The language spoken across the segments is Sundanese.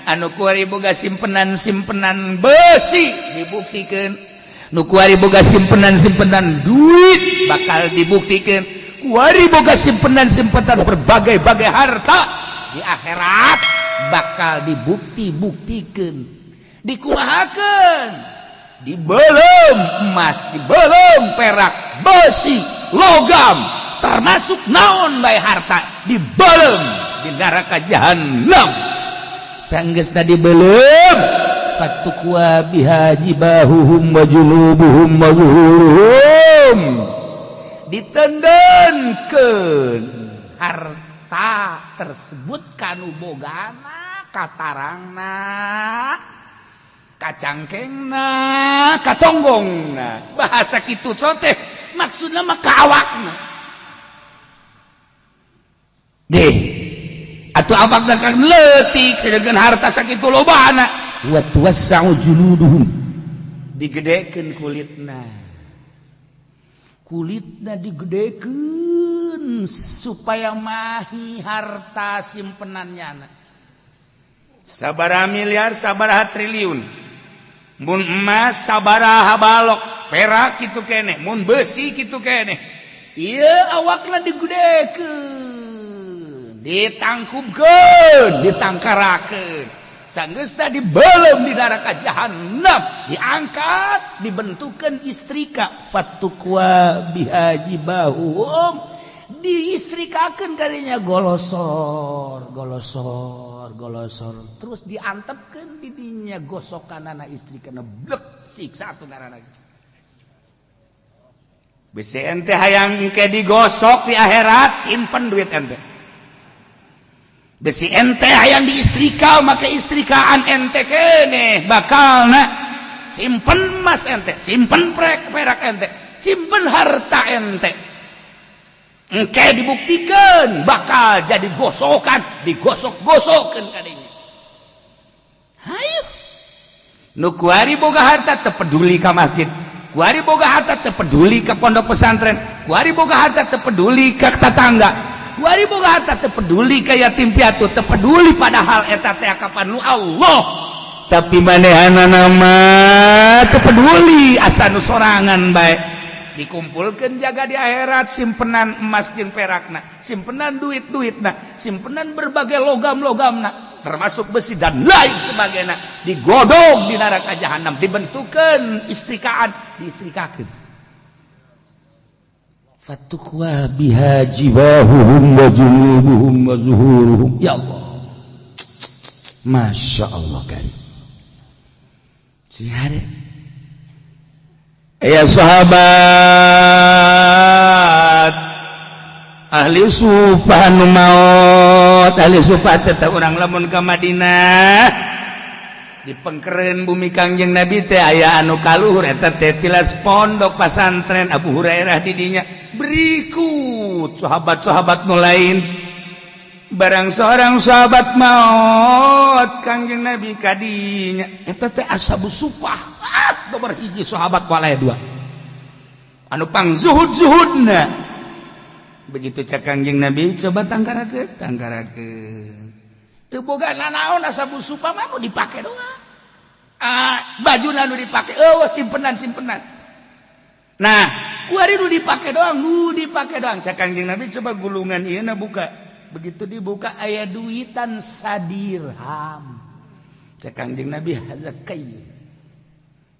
anu kuari boga simpenan besi dibuktikan, nu kuari boga simpenan duit bakal dibuktikan, kuari boga simpenan berbagai-bagai harta di akhirat bakal dibuktikan, dikumahakeun, dibelem emas, dibelem perak, besi, logam, termasuk naon bae harta dibelem di neraka jahanam. Sanggeusna dibelem fatukwa biha jibahuhum wa junubuhum wa zuhuruhum, ditendenkeun harta tersebut kanu bogana, katarangna, kacangkengna, katonggongna. Bahasa kitu teh maksudna mah kaawakna. Atuh awakna kan leutik sedengkeun harta sakitu lobana. Wa tuwassa'u juluduhum, digedekeun kulitna. Kulitna digedekeun supaya mahi harta simpenannya. Sabaraha miliar, sabaraha triliun. Mun emas sabaraha balok, perak kitu keneh, mun besi kitu keneh. Ieu awakna digedekeun, ditangkubkeun, ditangkarakeun. Sanggeusna dibelem di neraka jahanam, diangkat, dibentukeun istrika, fatukwa bihajibahum, diistrikakeun kadinya golosor, terus diantepkeun di dinya gosokanana istrikana blek siksa atuh ngaranna. Bisi ente hayang ke digosok di akhirat, simpen duit ente. Besi ente hayang diistrika, maka istrikaan ente kene bakalna simpen emas ente, simpen perak ente, simpen harta ente. Engke dibuktikan bakal jadi gosokan, digosok-gosokkeun kadinya. Hayu. Nu kuari boga harta teu peduli ka masjid, kuari boga harta teu peduli ka pondok pesantren, kuari boga harta teu peduli ka tetangga, kuari boga harta teu peduli ka yatim piatu, teu peduli padahal eta teh akapan nu Allah. Tapi manehanana mah teu peduli asa nu sorangan bae. Dikumpulkan jaga di akhirat simpenan emas jeung perakna, simpenan duit-duitna, simpenan berbagai logam-logamna, termasuk besi dan lain sebagainya, digodog di neraka jahanam, dibentukeun istrikaan, diistrikakeun. Fatukwa biha jibahuhum wa junubuhum wa zuhuruhum. Ya Allah, Masya Allah kan. Cihare. Ya sahabat ahli sufah nu maot, ahli sufah teh urang lamun ka Madinah dipengkereun bumi Kangjeng Nabi teh aya anu kaluhur eta teh tilas pondok pesantren Abu Hurairah di dinya. Berikut sahabat-sahabat nu lain barang seorang sahabat maot Kangjeng Nabi ka dinya eta teh ashabus sufah. Nomor hiji sahabat walaya dua anu pang zuhud-zuhudna. Begitu cak Kangjeng Nabi coba tangkarakeun teu boga nanaon ashabus sufah mah dipake doang. Bajuna nu dipake simpenan. Nah, kuari nu dipake doang cak Kangjeng Nabi coba gulungan ieuna buka. Begitu dibuka aya duitan sadirham. Cak Kangjeng Nabi hazakai.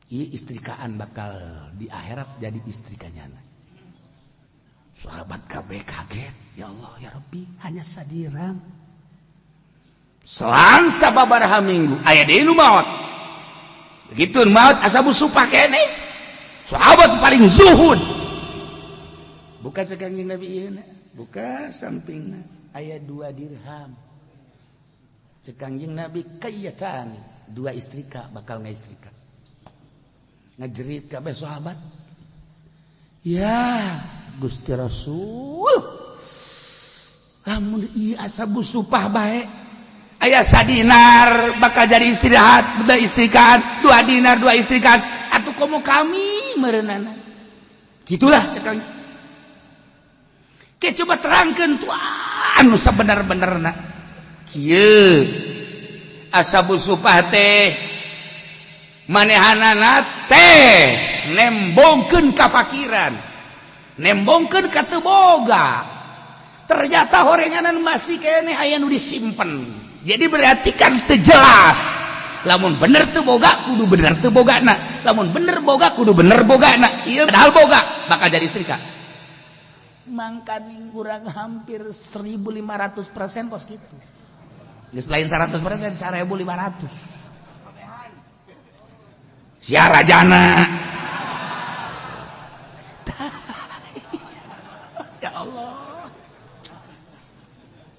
Ieu istrikaan bakal di akhirat jadi istrikanya. Sahabat kabeh kaget, ya Allah ya Rabbi, hanya sadirham. Selang sababaraha minggu aya deui nu maot. Begitu maot ashabus sufah keneh. Sahabat paling zuhud. Buka cek Kangjeng Nabi ieuna, buka sampingna aya 2 dirham. Cek Kangjeng Nabi kayatan 2 istrika bakal ngaistrika. Ngajerit kabeh sahabat. Ya Gusti Rasul, lamun ieu ashabus sufah bae aya sadinar bakal jadi istirahat, istrikaan 2 dinar 2 istrikaan, atuh komo kami meureunana. Gitulah cekang. Ke coba terangkeun tuh anu sabenar-benerna. Kieu asabu supah teh manehanana teh nembongkeun kafakiran, nembongkeun ka teu boga. Ternyata horenganan masih kene aya nu disimpen. Jadi berarti kan teu jelas. Lamun bener teu boga kudu bener teu bogana. Lamun bener boga kudu bener bogana. Ieu padahal boga bakal jadi istrika. Mangkaning kurang hampir 1.500% kos gitu. Geus lain 100%, 1.500. Sia rajana. Ya Allah.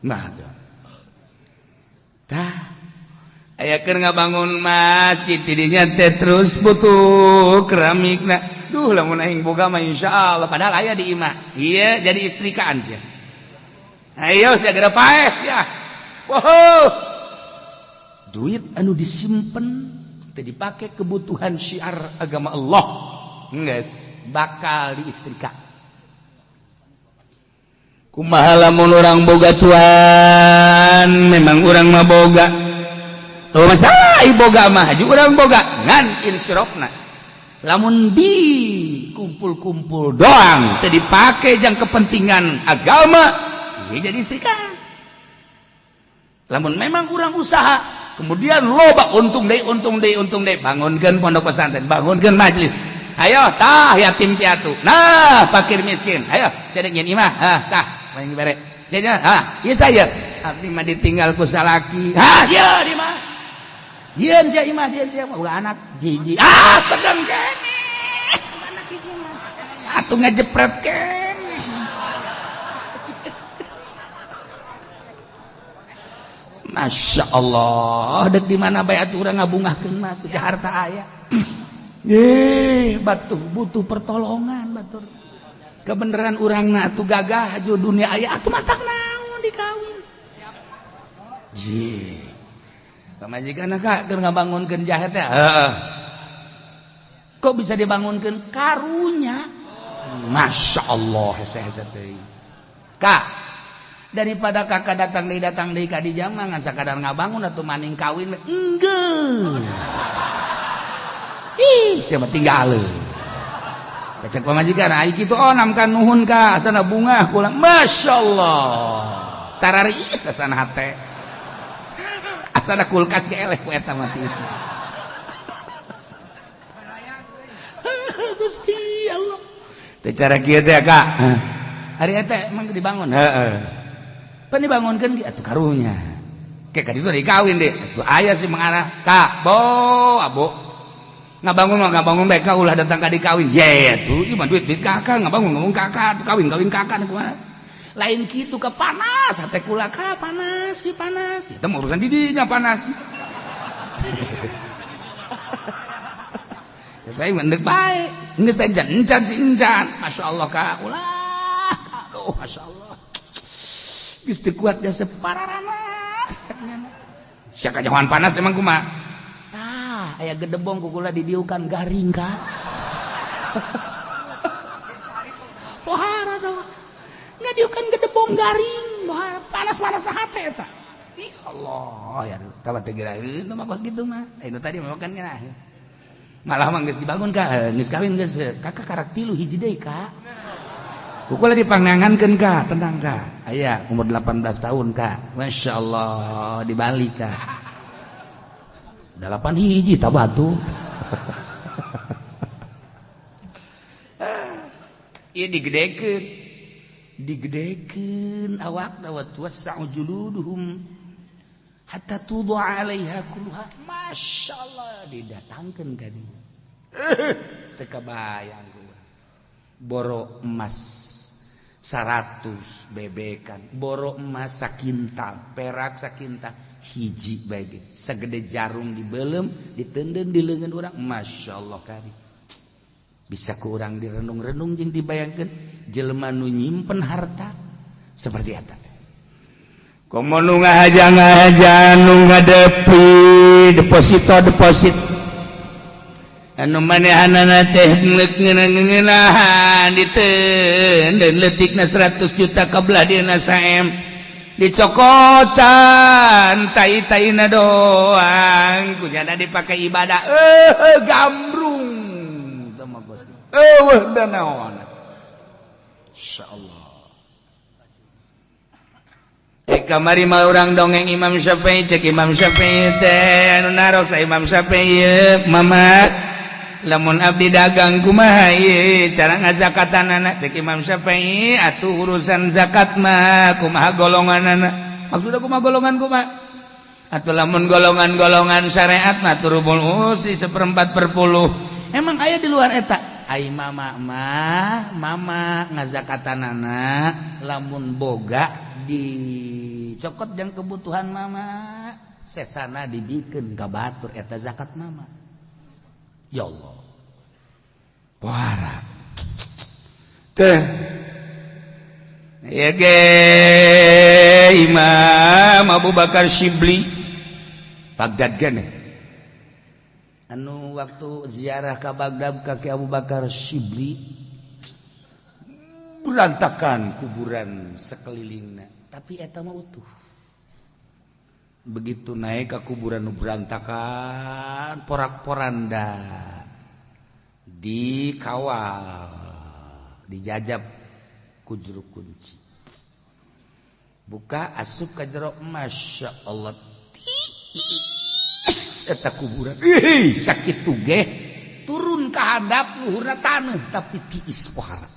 Nah, tah aya keur ngabangun masjid tidinya teh terus butuh keramikna. Duh lamun aing boga mah insyaallah padahal aya di imah. Iya jadi istrikaan sia. Ayo segera paeh ya. Wow. Duit anu disimpen teu dipake kebutuhan syiar agama Allah. Geus bakal diistrikaan. Kumaha lamun urang boga tuan, memang urang mah boga. Tuh masalah boga mah haji urang boga ngan insyrofna. Lamun di kumpul-kumpul doang teu dipake jang kepentingan agama, ieu jadi istrikan. Lamun memang urang usaha, kemudian loba untung deui bangunkeun pondok pesantren, bangunkeun majelis. Ayo tah yatim piatu. Nah, fakir miskin. Ayo sedek nyen imah. Tah paling bare. Cenah, ieu saya. Abdi mah ditinggal ku salaki. Ieu di mah. Dieun sia imah, dieun sia ulah anak hiji. Sedeng kene. Anak hiji mah. Atuh ngajepret kene. Masya Allah, dek di mana bae atuh urang ngabungahkeun mah teu harta aya. Batu butuh pertolongan batur. Kebenaran urangna atuh gagah aju dunia aya atuh matak naon dikawin. Pamajikanna ka keur ngabangunkeun jahe teh. Kok bisa dibangunkeun karunya? Masya Allah hese-hese teuing. Kak, daripada kakak datang deui ka di jam ngan sakadar ngabangun atuh maning kawin enggeu. Siapa tinggal cek pamajikan ai kitu onam kan nuhun ka asana bunga pulang masyaallah tararis asana hate asana kulkas ge eleh ku eta mah tiis Gusti Allah teh cara kieu teh Kak hari eta emang dibangun pan dibangunkeun atuh karunya ke ka ditu dikawin deh atuh aya sih mengarah Kak abo ngabangun baik kau ulah datang ka dikawin tuh ieu mah duit kakak ngabangun ngomong kakak kawin kakak kumaha lain kitu ke panas hate kula ka panas si panas eta mah urusan di dinya panas saya mendek bae geus teh encan si encan masyaallah ka ulah aduh masyaallah geus teu kuat da separaranas sia kajawan panas emang kumaha aya gedebong kukula didiukan garing Kak. Pohara tah. Ngadiukan gedebong garing, panas-panas hate eta. Ih Allah, ya tabat teh geraeun mah kos kitu mah. Anu tadi mah kan kana. Malah mah geus dibangun Kak, geus kawin geus kakak karak 3 hiji deui Kak. Kukula dipangangankeun Kak, tenang Kak. Aya umur 18 tahun Kak. Masyaallah di Bali Kak. 8 hiji tabatu. Ieu digedekeun awakna wa tuwassa'u juluduhum hatta tud'a 'alaiha kulluha. Masyaallah didatangkeun ka dieu. Teu kabayang gua. Boro emas 100 bebekan, boro emas sakintal, perak sakintal. Hiji bae sagede jarum dibelem diteundeun di leungeun urang masyaallah kari bisa ku urang direnung-renung jeung dibayangkeun jelema nu nyimpen harta seperti eta komo nu ngahaja nu ngadepi deposito anu manehanana teh ngeunahan diteundeun leutikna 100 juta kabelah dieuna saem dicokotan tai-taina doang kunyana dipakai ibadah gambrung dan naon insyaallah kamari mah urang dongeng Imam Syafi'i cek Imam Syafi'i teh anu narok sa Imam Syafi'i mama lamun abdi dagang kumaha ieu cara ngazakatanana cek Imam Syafi'i atuh urusan zakat mah kumaha golonganana maksudna kumaha golongan kumaha atuh lamun golongan-golongan syariat mah turubul usi 1/4/10 emang aya di luar eta ai mama ngazakatanana lamun boga dicokot jeung kebutuhan mama sesana dibikeun ka batur eta zakat mama ya Allah parah teh ya ge Imam Abu Bakar Shibli Baghdad gane anu waktu ziarah ka Baghdad ka Abu Bakar Shibli berantakan kuburan sekelilingna tapi eta mah utuh begitu naik ke kuburan nu berantakan porak-poranda dikawal dijajab ku juru kunci buka asup ka jero masya Allah tiis eta kuburan sakit tugeh turun ka handap luhurna taneuh tapi tiis pohara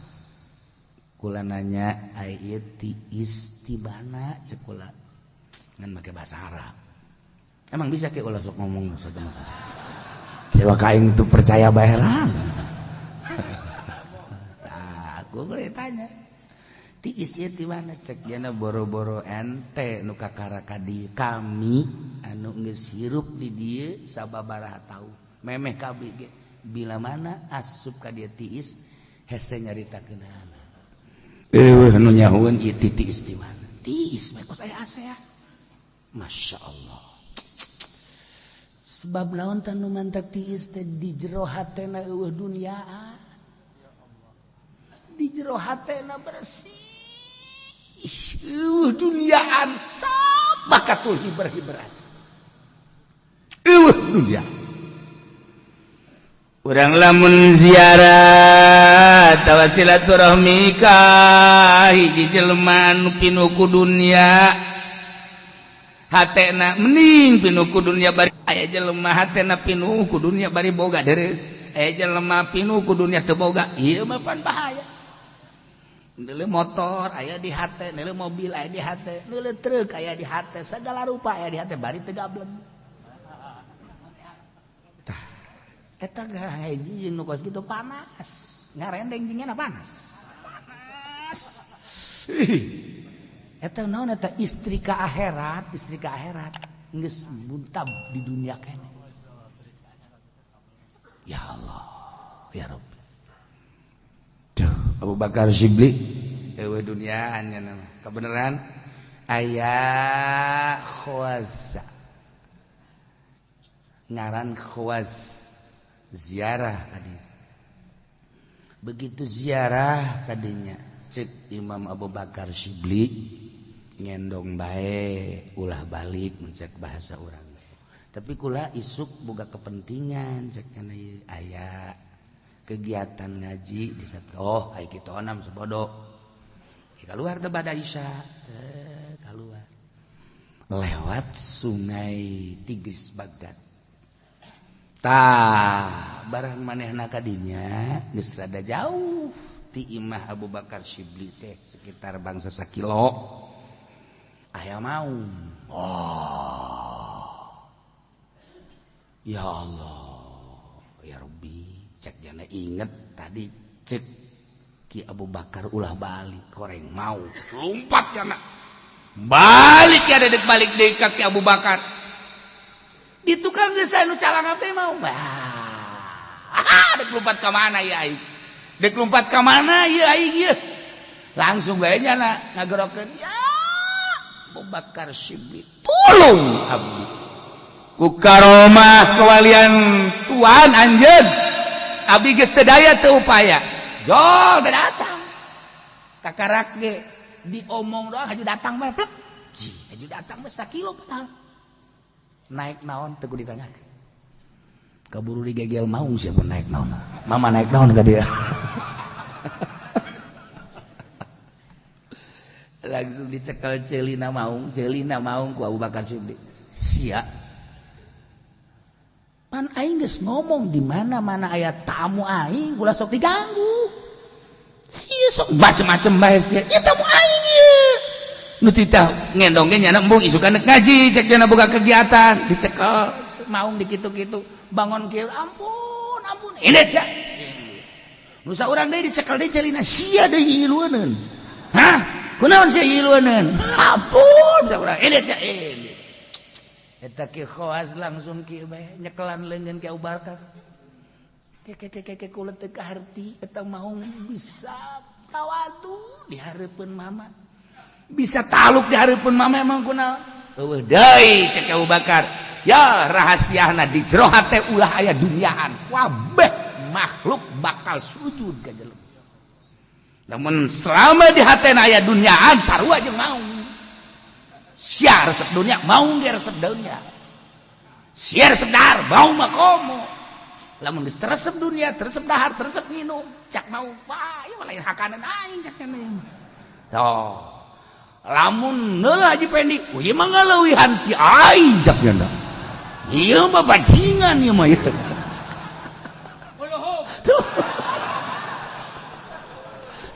kula nanya aya tiis ti mana cek kula ngan make bahasa Arab emang bisa ke ulah sok ngomong saja sewa kaing tu percaya baheran aku tanya tiis ieu ti mana cek jana boro-boro ente nu kakara ka dieu kami anu geus hirup di dieu sababaraha tahu memeh kabeh ge bila mana asup ka dieu tiis hese nyaritakeun anu nyahuan ieu tiis di mana tiis mah kos aya asa masya Allah sebab lawan tanu mantak tiis teh di jero hatena eueuh dunyaan di jero hatena bersih eueuh dunyaan sabakatul hiber-hiber aja eueuh dunya urang lamun ziarah tawa silaturahmi ka hiji jelema anu pinuh ku dunya hatena mending pinuh ku dunya bari aya jelema hatena pinuh ku dunya bari boga deres aya jelema pinuh ku dunya teu boga ieu mah pan bahaya neuleuh motor aya di hate neuleuh mobil aya di hate neuleuh truk aya di hate segala rupa aya di hate bari teu gableng eta gaji jeung nu kos kitu panas ngarendeng jeung nya panas eta naon eta istri ka akhirat geus buntab di dunia kene ya Allah ya Rabb tuh Abu Bakar Shibli eueuh dunyaan nya nama kebenaran aya khawaz ngaran khawaz ziarah tadi begitu ziarah tadinya cek Imam Abu Bakar Shibli ngendong bae ulah balik mencek bahasa urang tapi kula isuk boga kepentingan cek kana aya kegiatan ngaji di satu ai kitu onam sabodo keluar teh bada isya keluar lewat sungai Tigris Baghdad tah barang manehna kadinya geus rada jauh ti imah Abu Bakar Shibli teh sekitar bangsa sakilo aya maung ya Allah ya Rabbi cek jana inget tadi cek Ki Abu Bakar ulah balik koreng mau lompat jana balik ya dedek balik deui ka Ki Abu Bakar di tukang desa anu calangap teh mau dek lompat ka mana ya ai dek lompat ka mana ya ai ieu langsung bae nya ngagerokeun ya Abu Bakar Shibli tulung abdi ku karomah kewalian Tuhan anjeun abdi geus teu daya teu upaya jol teu datang kakarak ge diomong doang haju datang bae plek Aju datang mah kilo padahal. Naik naon teu kudu ditanyakeun. Kaburu digegel maung siapa naik naon. Mama naik naon ka dia. Langsung dicekel ceulina maung ku Abu Bakar Siddiq. Sia. Pan aing geus ngomong di mana-mana aya tamu aing ulah sok diganggu. Sia sok macem-macem bae sia. Ieu tamu aing ieu. Nu titah ngendong ge nyana embung isukan ngaji cek cenah boga kegiatan dicekel maung dikitu-kitu bangun kieu ampun ini sia nu saurang deui dicekel deui celina sia deui ilueuneun hah kunaon sia ilueuneun ampun saurang ini sia ini eta ki khawas langsung kieu bae nyekelan leungeun ki Abu Bakar ke kula teu kaharti eta maung bisa tawadu di hareupeun mama bisa taluk di hareupeun mama emang kunaon eueuh deui cek Abu Bakar ya rahasiana di jero hate ulah aya duniaan kabeh makhluk bakal sujud ka jelema namun selama di hatena aya duniaan sarua jeung maung sia resep dunia maung ge resep dunia sia resep dahar maung mah komo lamun geus resep dunia resep dahar resep nginum cak maung wah ieu mah lain hakanan aing cak cenah toh lamun neulah Haji Pendi ieu mah ngaleuwihan ti aing cak cenah ieu mah bajingan ieu mah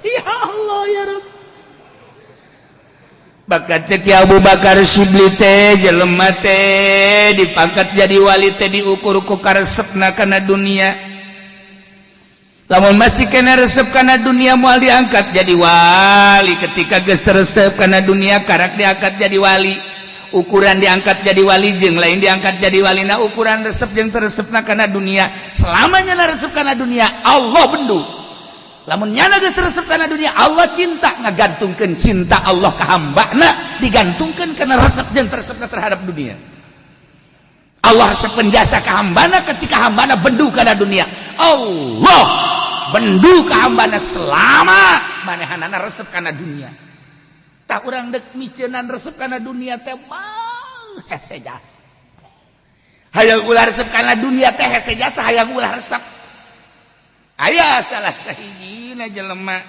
ya Allah ya Rabb bakat cek Abu Bakar Siddiq teh jelema teh dipangkat jadi wali teh diukur ku karesepna kana dunia lamun masih kena resep kana dunia moal diangkat jadi wali ketika geus resep kana dunia karak diangkat jadi wali ukuran diangkat jadi wali jeung lain diangkat jadi wali na ukuran resep jeung teresepna kana dunia selamanya na resep kana dunia Allah bendu lamun nyana geus resep kana dunia Allah cinta ngagantungkeun cinta Allah ka hambana digantungkeun kana resep jeung teresepna terhadap dunia Allah resepkeun jasa ka hambana ketika hambana bendu kana dunia Allah bendu ka hambana selama manehanana resep kana dunia tak urang dek micenan resep kana dunia teh mah hese jasa hayang ulah resep kana dunia teh hese jasa hayang ulah resep aya salah sahijina jelema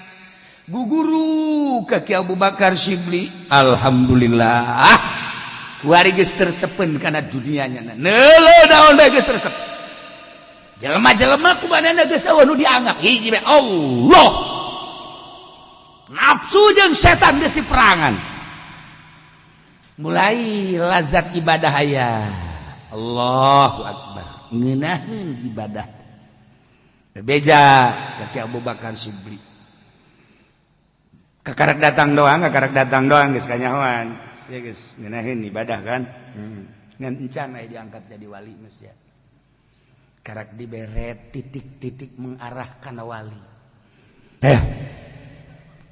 guguru ka Ki Abu Bakar Siddiq alhamdulillah kuari geus tersepen kana dunianya neuleuh daon bae geus tersep jelema-jelema kumanana geus eueuh nu dianggap hiji bae Allah nafsu jeung setan geus diperangan mulai lazat ibadah aya Allahu Akbar ngeunaheun ibadah beja ka Abu Bakar Siddiq kakarak datang doang geus kanyahoan sia geus ngeunaheun ibadah kan ngan encan aya diangkat jadi wali geus ya karak diberet titik-titik mengarah kana wali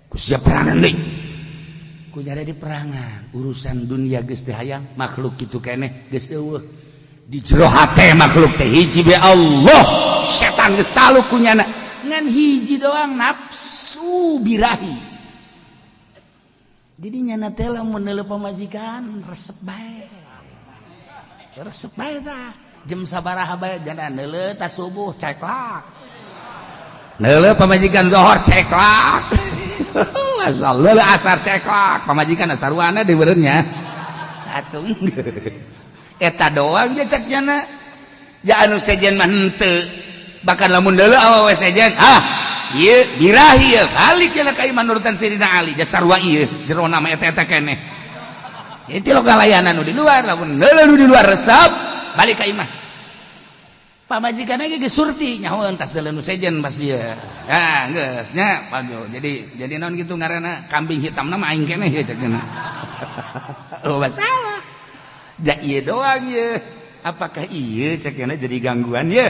ku siap perangan deui ku nyada di perangan urusan dunia geus teh hayang makhluk kitu keneh geus eueuh di jero hate makhluk teh hiji be Allah setan geus taluk ku nyana ngan hiji doang nafsu birahi jadi nyana teh lamun neuleuh pamajikan resep bae tah jam sabaraha bae jana neuleuh ta subuh ceklak neuleuh pamajikan zuhur ceklak masyaallah asar ceklak pamajikan asarwana di beureunnya atuh geus eta doang ge cek nyana ya anu sejen mah henteu bahkan lamun deuleu awewe sejen ieu birahi ieu balik cenah ka iman nurutan Sayyidina Ali jasarwa ieu jero nama eta keneh itu lo kalayanan nu di luar lamun deuleu nu di luar resep balik ka iman pamajikanna ge geus surti nyaho entas deuleu nu sejen pas ieu geus nya pago jadi naon kitu ngaranna kambing hitamna mah aing keneh ya cek cenah oh masalah da ieu doang ieu apakah ieu cek cenah jadi gangguan ye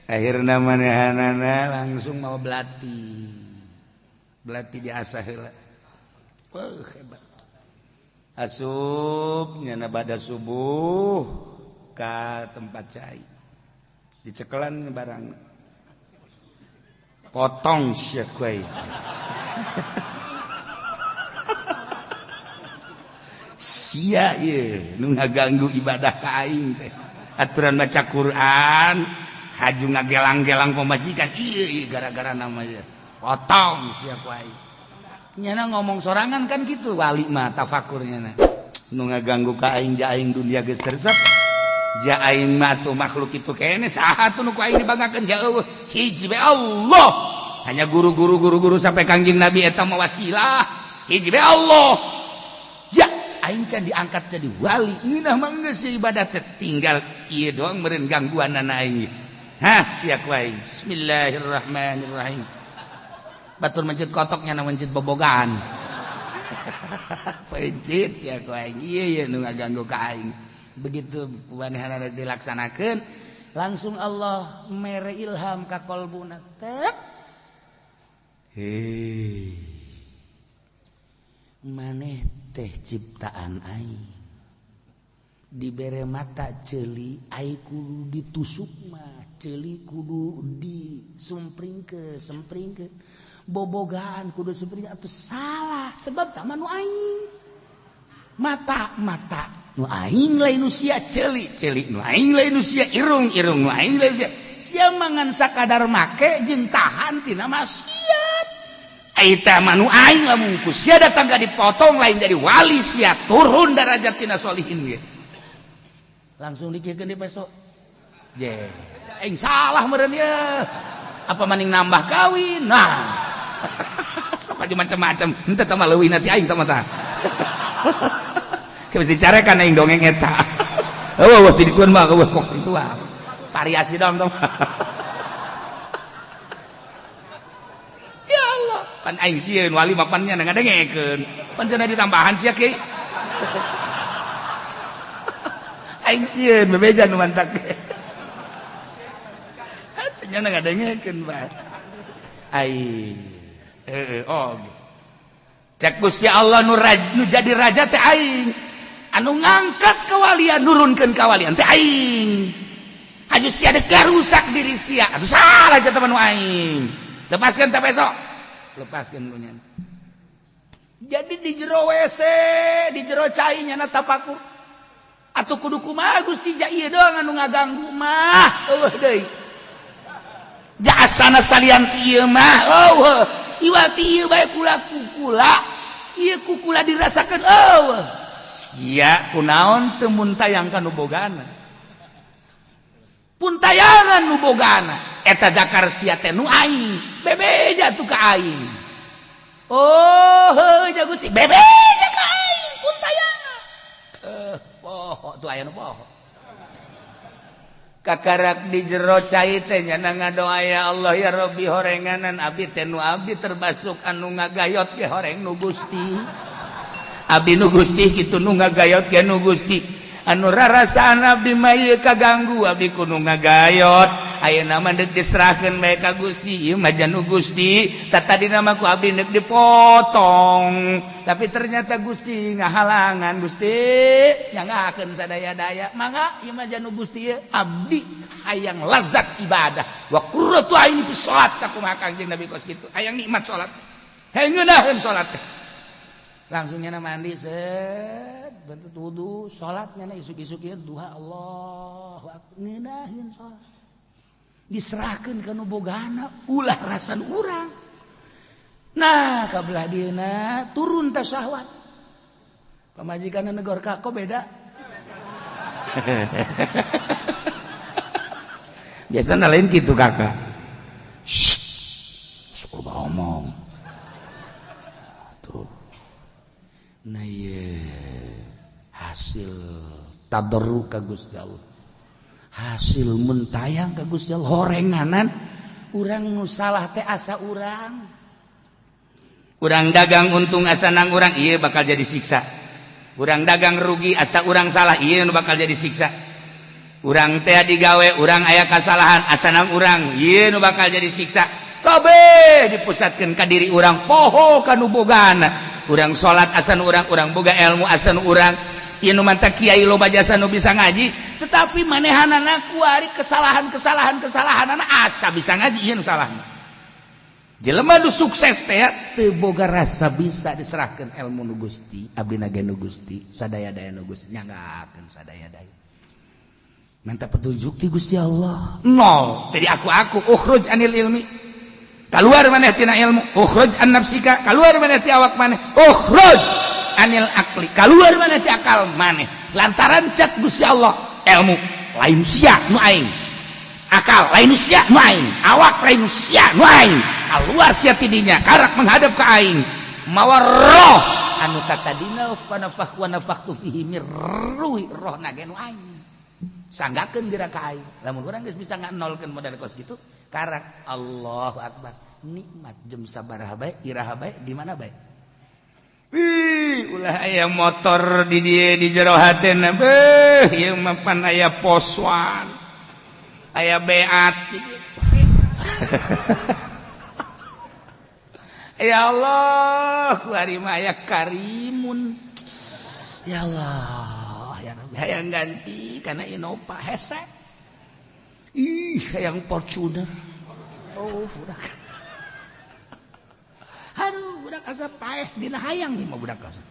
akhirna manehanana langsung mau belati diasah heula hebat asup nyana bada subuh ka tempat cai dicekelan barang potong syekh we sia ieu nu ngaganggu ibadah ka aing teh aturan baca Quran haju ngagelang-gelang pemajikan ieu gara-gara namanya potong sia ku aing nyana ngomong sorangan kan gitu wali mah tafakurnya na nu ngaganggu ka aing ja aing dunia geus tersep ja aing mah tuh makhluk itu kene saha tuh nu ku aing dibanggakeun ja eueuh hiji bae Allah hanya guru-guru sampai Kangjeng Nabi eta mah wasilah hiji bae Allah ja aing can diangkat jadi wali ngeunah mah geus ibadah teh tinggal ieu doang meureun gangguanana aing hah sia ku aing bismillahirrahmanirrahim batur mencit kotoknya na mencit bobogan pencit sia ku aing ieu nu ngaganggu ka aing begitu kumanehanana dilaksanakeun langsung Allah mere ilham ka qalbuna tek maneh teh ciptaan aing dibere mata ceuli aing kudu ditusuk mah ceuli kudu sempringkeun bobogaan kudu sempringkeun atuh salah sebab tah nu aing mata nu aing lain nu sia ceuli nu aing lain nu sia irung nu aing lain sia mangan sakadar make jeung tahan tina maksiat Aita manu aing lamun ku sia datang ka dipotong lain jadi wali sia turun derajat tina solihin ge. Langsung dikiekeun di besok. Je. Aing salah meureun ye. Apa maning nambah kawin? Nah. Sok aja macam-macam. Henteu teh mah leuwihna ti aing teh mah tah. Ke mesti carekan aing dongeng eta. Eueuh ti dituan mah eueuh kok itu ah. Variasi dong tong. Pan aing sieun wali mah pan nya ngadengekeun pan cenah ditambahan sia kieu aing sieun bebeja nu mantak nya ngadengekeun bae aing cek Gusti Allah nu jadi raja teh aing anu ngangkat kawalian nurunkeun kawalian teh aing haju sia deuk rusak diri sia atuh salah eta mah nu aing lepaskeun teh besok lepaskan lu nyan. Jadi di jero WC, di jero cai nyana tapakur. Atuh kudu kumaha Gusti ja ieu doang anu ngaganggu mah. Eueuh deui. Jasana salian ti ieu mah. Eueuh. Iwal ti ieu bae kula kukula. Ieu kukula dirasakeun eueuh. Sia kunaon teu muntayang ka nu bogana. Puntayangan nu bogana. Eta dakar sia teh nu aing bebeja tuh ka aing oh heuh jago si bebeja ka aing puntayangan poho tuh aya nu poho kakarak di jero cai teh nya ngadoa ya Allah ya Rabbi horenganan abdi teh nu abdi terbasuk anu ngagayot ge horeng nu Gusti abdi nu Gusti kitu nu ngagayot ge nu Gusti anu rarasaan abdi mah ieu kaganggu abdi kudu ngagayot ayeuna mah deuk diserahkeun bae ka Gusti ieu mah janu Gusti tadi nama ku abdi deuk dipotong tapi ternyata Gusti ngahalangan Gusti nyangakeun sadaya-daya mangga ieu mah janu Gusti ieu abdi hayang lazat ibadah wa qurratu aini fi salat sakumaha Kangjeng Nabi kos kitu hayang nikmat salat hayang ngeunaheun salat langsung nyana mandi set bentuk wudu salatnya isuk-isuk ieu duha Allahu akbar ngeunaheun salat diserahkeun ka nu bogana ulah rasan urang nah kabelah dieuna turun ta syahwat pamajikanna negor kako beda biasana lain kitu kakak sok ngomong tuh nah ieu hasil tadarruk ka Gusti Allah hasil mentayang ka Gusti Allah horenganan urang nu salah teh asa urang dagang untung asa nang urang ieu bakal jadi siksa urang dagang rugi asa urang salah ieu nu bakal jadi siksa urang teh digawe urang aya kasalahan asa nang urang ieu nu bakal jadi siksa kabeh dipusatkeun ka diri urang poho ka nu bogana urang salat asa nu urang boga ilmu asa nu urang ieu nu mantap kiai loba jasa nu bisa ngaji tetapi manehanana ku ari kesalahan-kesalahanana asa bisa ngaji ieu nu salahna jelema nu sukses teh teu boga rasa bisa diserahkeun ilmu nu Gusti abdi na nu Gusti sadaya-daya nu Gusti nyanggakeun sadaya-daya minta petunjuk ti Gusti Allah nol jadi aku ukhruj anil ilmi kaluar maneh tina ilmu ukhruj an nafsika kaluar maneh ti awak maneh ukhruj anil akli kaluar maneh ti akal maneh lantaran cat Gusti Allah ilmu lain sia nu aing akal lain sia nu aing awak lain sia nu aing keluar sia tidinya karak menghadap ke aing mawa roh anu takadina fa nafakh wa nafakhtu fihi mir ruhi roh nage nu aing sanggakeun geura ka aing lamun urang geus bisa nganolkeun modal kos kitu karak Allahu akbar nikmat jem sabaraha bae iraha bae di mana bae ulah aya motor di dieu di jero hatena beuh ieu mah pan aya poswan aya beat ya Allah ku ari mah aya karimun ya Allah ya Rabbi hayang ganti kana Innova hese hayang Fortuner budak aduh budak asa paeh dina hayang mah budak asa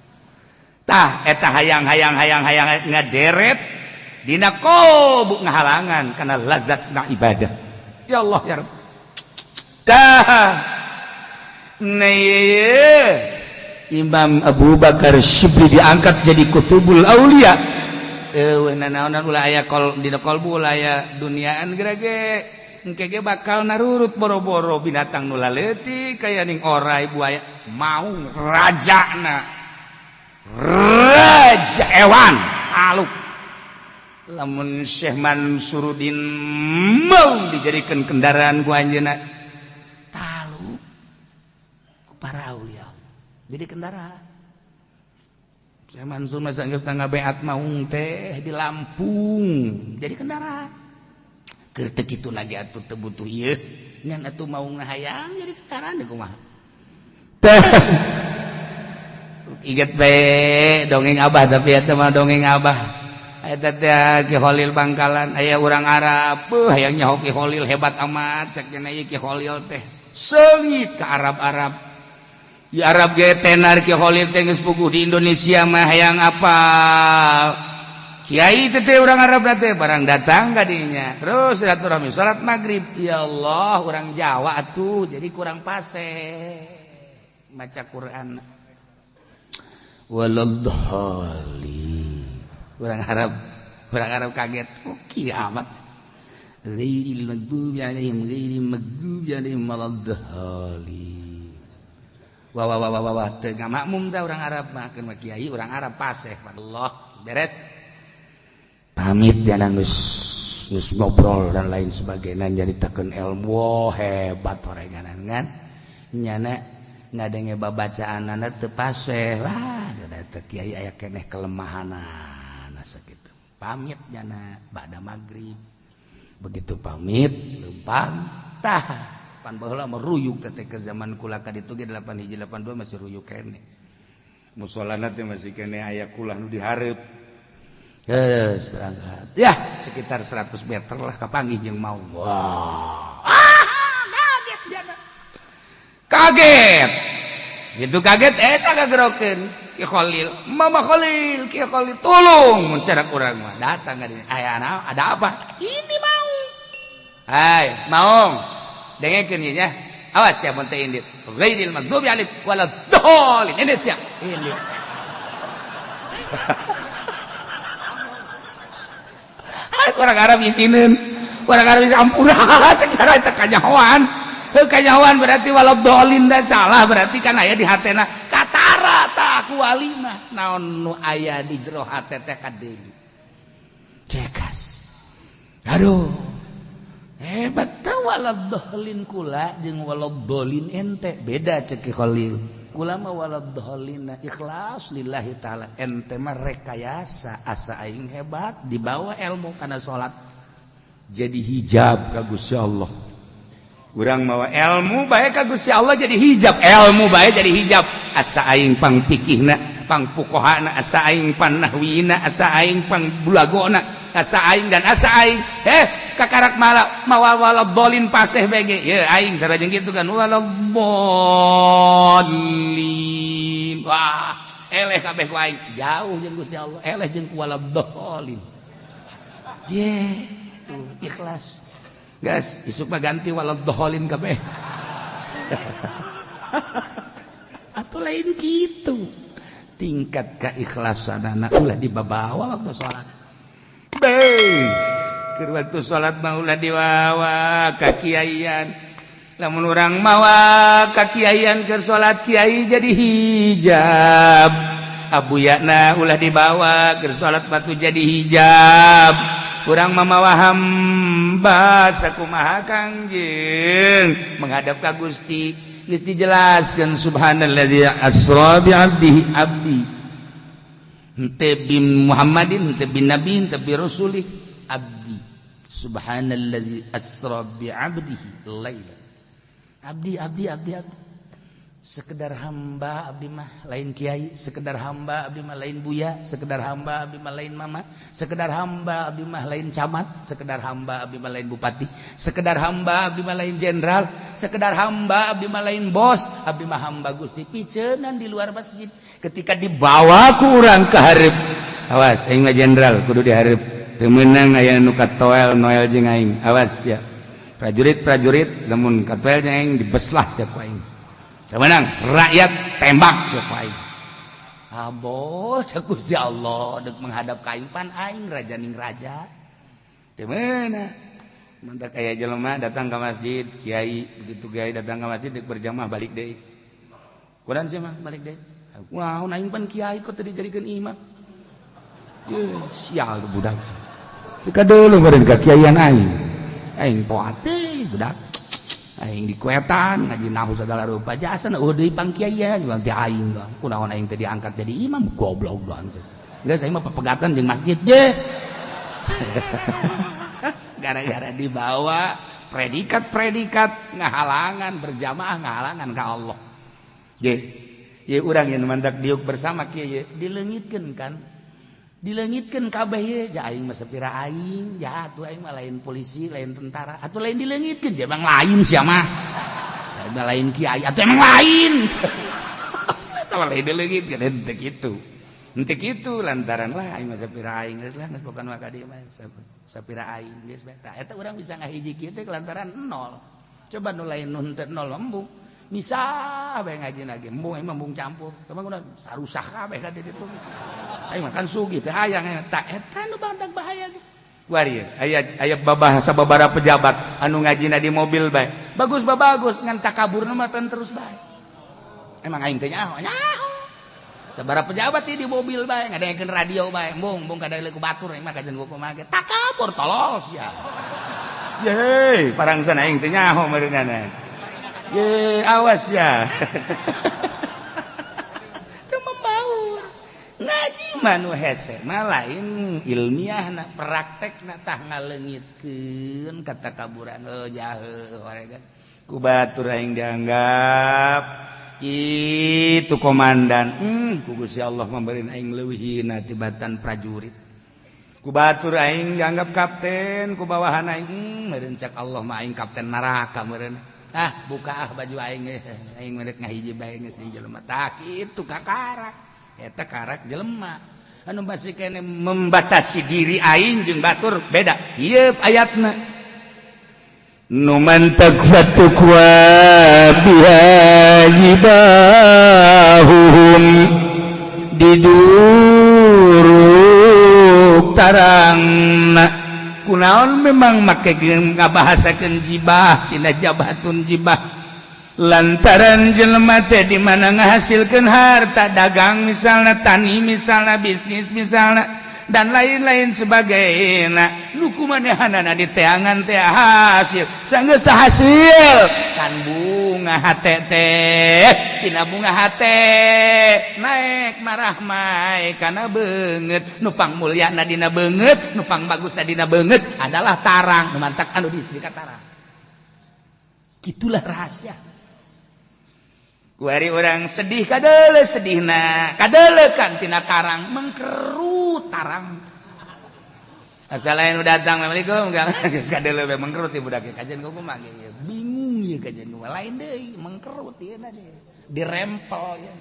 tah eta hayang ngaderet dina kolbu ngahalangan kana lazatna ibadah ya Allah ya Rabbi tah Imam Abu Bakar Syibli diangkat jadi kutubul aulia naon ulah aya dina kolbu ulah aya duniaan gerage engke ge bakal narurut boro-boro binatang nu laleutik kaya ning orai buaya maung rajana raja hewan aluk lamun Syekh Mansuruddin mau dijadikan kendaraan ku anjeunna talu ku para aulia jadi kendaraan Syekh Mansur masa geus ngabeat maung teh di Lampung jadi kendaraan keur teu kitu lagi atuh teu butuh ieu ngan atuh mau ngahayang jadi kendaraan deui kumaha teh inget bae dongeng abah tapi eta mah dongeng abah eta teh Ki Khalil Bangkalan aya urang Arab hayang nyaho Ki Khalil hebat amat cek cenah ieu Ki Khalil teh seungit ka Arab-Arab di Arab ge tenar Ki Khalil teh geus puguh di Indonesia mah hayang apal kiai teh urang Arab teh barang datang ka dinya terus silaturahmi salat maghrib ya Allah urang Jawa atuh jadi kurang pase maca Quran waladhdallin urang Arab kaget kiamat ghairil maghdubi alaihim waladhdallin wah teu ngamakmum teh urang Arab mah keun kiai urang Arab paseh Allah beres pamit jana geus ngobrol dan lain sebagainya nyaritakeun ilmu hebat orenganan kan nyana ngadenge babacaanana teu paseh lah eta kiai aya keneh kelemahanana sakitu pamit jana ba'da maghrib begitu pamit leumpang tah pan baheula mah ruyuk teh ke zaman kula ka ditu ge 8 hiji 82 masih ruyuk keneh musolana teh masih keneh aya kulah nu dihareup berangkat ya sekitar 100 meter lah kapanggih jeung mau wah kaget jana kaget gitu kaget eta kagerokeun Ki Khalil Mama Khalil Ki Khalil tolong mun cara urang mah datang ka dieu aya ada apa ini mau hai maung dengekeun ieu nya awas ya mun teh indit ghairil maghdubi alaihim waladhdallin indit sia indit orang Arab isineun orang Arab sampura cara eta kanyahoan berarti waladhdallin da salah berarti kan aya di hatena katara ta ku walimah naon nu aya di jero hate teh kadeui cekas aduh hebat tah waladhdallin kula jeung waladhdallin ente beda cek Ki Khalil kula mah waladhdallin ikhlas lillahi taala ente mah rekayasa asa aing hebat dibawa ilmu kana salat jadi hijab ka Gusti Allah urang mawa ilmu bae ka Gusti Allah jadi hijab ilmu bae jadi hijab asa aing pang pikihna pang fuqahana asa aing pan nahwina asa aing pang bulagona asa aing dan asa aing kakarak waladhdallin paseh bege ya aing sareng kitu kan waladhdallin wah eleh kabeh ku aing jauh jeung Gusti Allah eleh jeung waladhdallin ye tuh ikhlas gas isuk mah ganti waladhdallin kabeh atuh lain kitu tingkat keikhlasanana ulah dibawa waktu salat keur waktu salat mah ulah diwawa ka kiaian lamun urang mawa ka kiaian keur salat kiai jadi hijab abuyana ulah dibawa keur salat batu jadi hijab urang mamawa hamba sakumaha Kangjeng menghadap ka Gusti geus dijelaskeun subhanalladzi asra bi 'abdihi abdi henteu bi Muhammadin henteu bi nabi henteu bi rasulih abdi subhanalladzi asra bi 'abdihi laila abdi sekedar hamba abdi mah lain kiai sekedar hamba abdi mah lain buya sekedar hamba abdi mah lain mama sekedar hamba abdi mah lain camat sekedar hamba abdi mah lain bupati sekedar hamba abdi mah lain jenderal sekedar hamba abdi mah lain bos abdi mah hamba Gusti piceunan di luar masjid ketika dibawa ku urang ka hareup awas aing mah jenderal kudu di hareup teu meunang aya nu katoel noel jeung aing awas ya prajurit lamun katoel jeung aing dibeslah sia ku aing temenang rakyat tembak supaya aboh Gusti Allah dek menghadap ka aing pan aing raja ning raja teu meunah mantak aya jelema datang ke masjid kiai begitu kiai datang ke masjid dek berjamaah balik deui kunaon sih mah balik deui kunaon aing pan kiai kok teu dijadikeun imam ye sial tuh budak teu kadeuleuh beureun ka kiaian aing poat teh budak aing dikuetan ngaji nahu segala rupa jasa na deui pangkiaian jual ti aing kunaon aing teh diangkat jadi imam goblok doang geus aing mah pepegatan jeung masjid ye gara-gara dibawa predikat ngahalangan berjamaah ngahalangan ka Allah ye urang yang mantak diuk bersama kieu ye dileungitkeun kan dileungitkeun kabeh ye ja aing mah sapira aing ja atuh aing mah lain polisi lain tentara atuh lain dileungitkeun ja emang lain sia mah lain kiai atuh emang lain atuh lain dileungitkeun henteu kitu lantaran lah aing mah sapira aing geus lah geus bukan mah ka dieu mah sapira aing geus eta urang bisa ngahiji kieu teh lantaran nol coba nu lain nu henteu nol embung misah bae ngajina ge embung aing mah embung campur kumaha sarusak kabeh ka ditu aing mah kan sugih teh hayang eta nu bantak bahaya ge wari aya babah sababaraha pejabat anu ngajina di mobil bae bagus ngan takaburna mah terus bae emang aing teh nyaho sabaraha pejabat di mobil bae ngadengekeun radio bae embung kadaele ku batur aing mah kajen kumaha ge takabur tolol sia ye parangsan aing teh nyaho meureunana ye awas ya itu membaur ngaji manu hese mah lain ilmiahna praktekna tah ngaleungitkeun kata kaburan jahe warega ku batur aing dianggap itu komandan ku Gusti Allah memberi aing leuwihina tibatan prajurit ku batur aing dianggap kapten ku bawahan aing meureun cak Allah mah aing kapten neraka meureun buka baju aing merek ngahiji bae geus jelema tah kitu kakarak eta karak jelema anu masih kene membatasi diri aing jeung batur beda ieu ayatna nu man takfatu wa bihajibahum diduruk tarangna kunaon memang make ngabahasakeun jibah tina jabatun jibah lantaran jelema teh di mana ngahasilkeun harta dagang misalna tani misalna bisnis misalna dan lain-lain sebagainya nu kumanehanana di teangan teh hasil sanggeus hasil kan bunga hate teh tina bunga hate naik marah mai kana beungeut nu pangmulyana dina beungeut nu pangbagusna dina beungeut adalah tarang nu mantak anu diisi ka tarang kitulah rahasia kuari orang sedih kadeule sedihna kadeule kan tina tarang mengkeru tarang Assalamualaikum datang Assalamualaikum geus kadeuleum mengkerut ieu budak kajian kumaha ge bingung ieu kajian kumaha lain deui mengkerut ieu na deui dirempel ya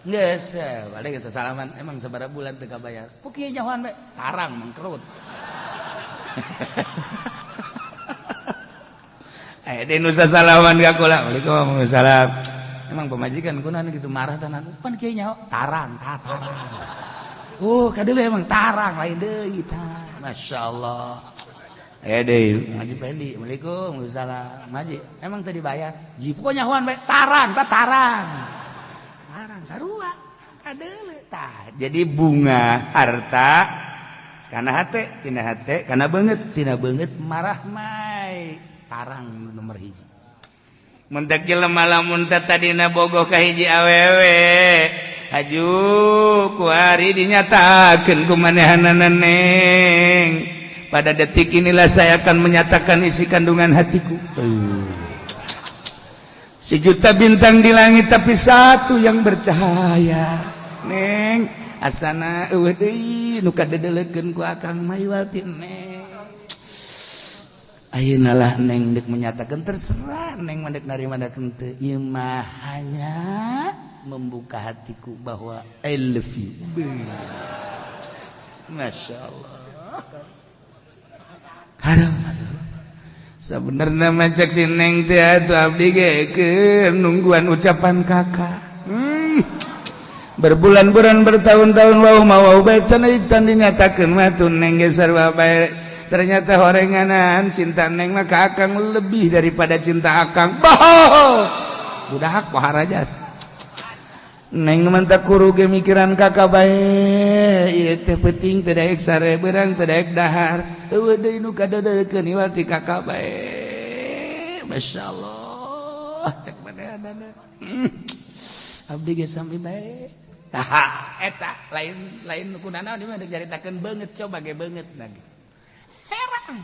geus balik geus salaman emang sabaraha bulan teu kabayar ku kieu nyahoan we tarang mengkerut aya deui nu sasalaman ka kula Waalaikumsalam emang pemajikan kunaon kitu marah tanan pan kieu nyaho tarang. Oh, kadele emang tarang lain deui tah. Masyaallah. Deui, Haji Pendi. Waalaikumsalam. Haji, emang tadi bayar? Ji pokoknya nyahoan bae tarang, tarang. Tarang sarua. Kadele tah. Jadi bunga harta kana hate, tina hate, kana beungeut, tina beungeut marah mai. Tarang nomor hiji. Mun teh jelema lamun tadina bogoh ka hiji awewe. Aju kuari dinyatakan kumanehanana neng. Pada detik inilah saya akan menyatakan isi kandungan hatiku. 1 juta bintang di langit tapi satu yang bercahaya. Neng, asana eueuh deui nu kadedelekeun ku Akang Maywati neng. Ayeuna lah neng dek menyatakan terserah neng mandek narima datang teu. Ieu mah hanya membuka hatiku bahwa I love you. Masya Allah. Haram. Sebenarnya macak si neng teh atuh abdi ge keur nungguan ucapan kakak. Berbulan-bulan bertahun-tahun wau mau bae can dinyatakeun mah tuh neng ge sarua bae. Ternyata horenganan cinta neng mah ka Akang lebih daripada cinta Akang. Boh. Budak pohara jas. Neng mantap kuru ge mikiran kakak bae ieu teh penting teu daek sare beurang teu daek dahar eueuh deui nu kadadeukeun iwal ti kakak bae masyaallah cek badeana abdi ge sami bae eta lain nu kunaon ieu mah deuk nyaritakeun beungeut coba ge beungeut lagi heran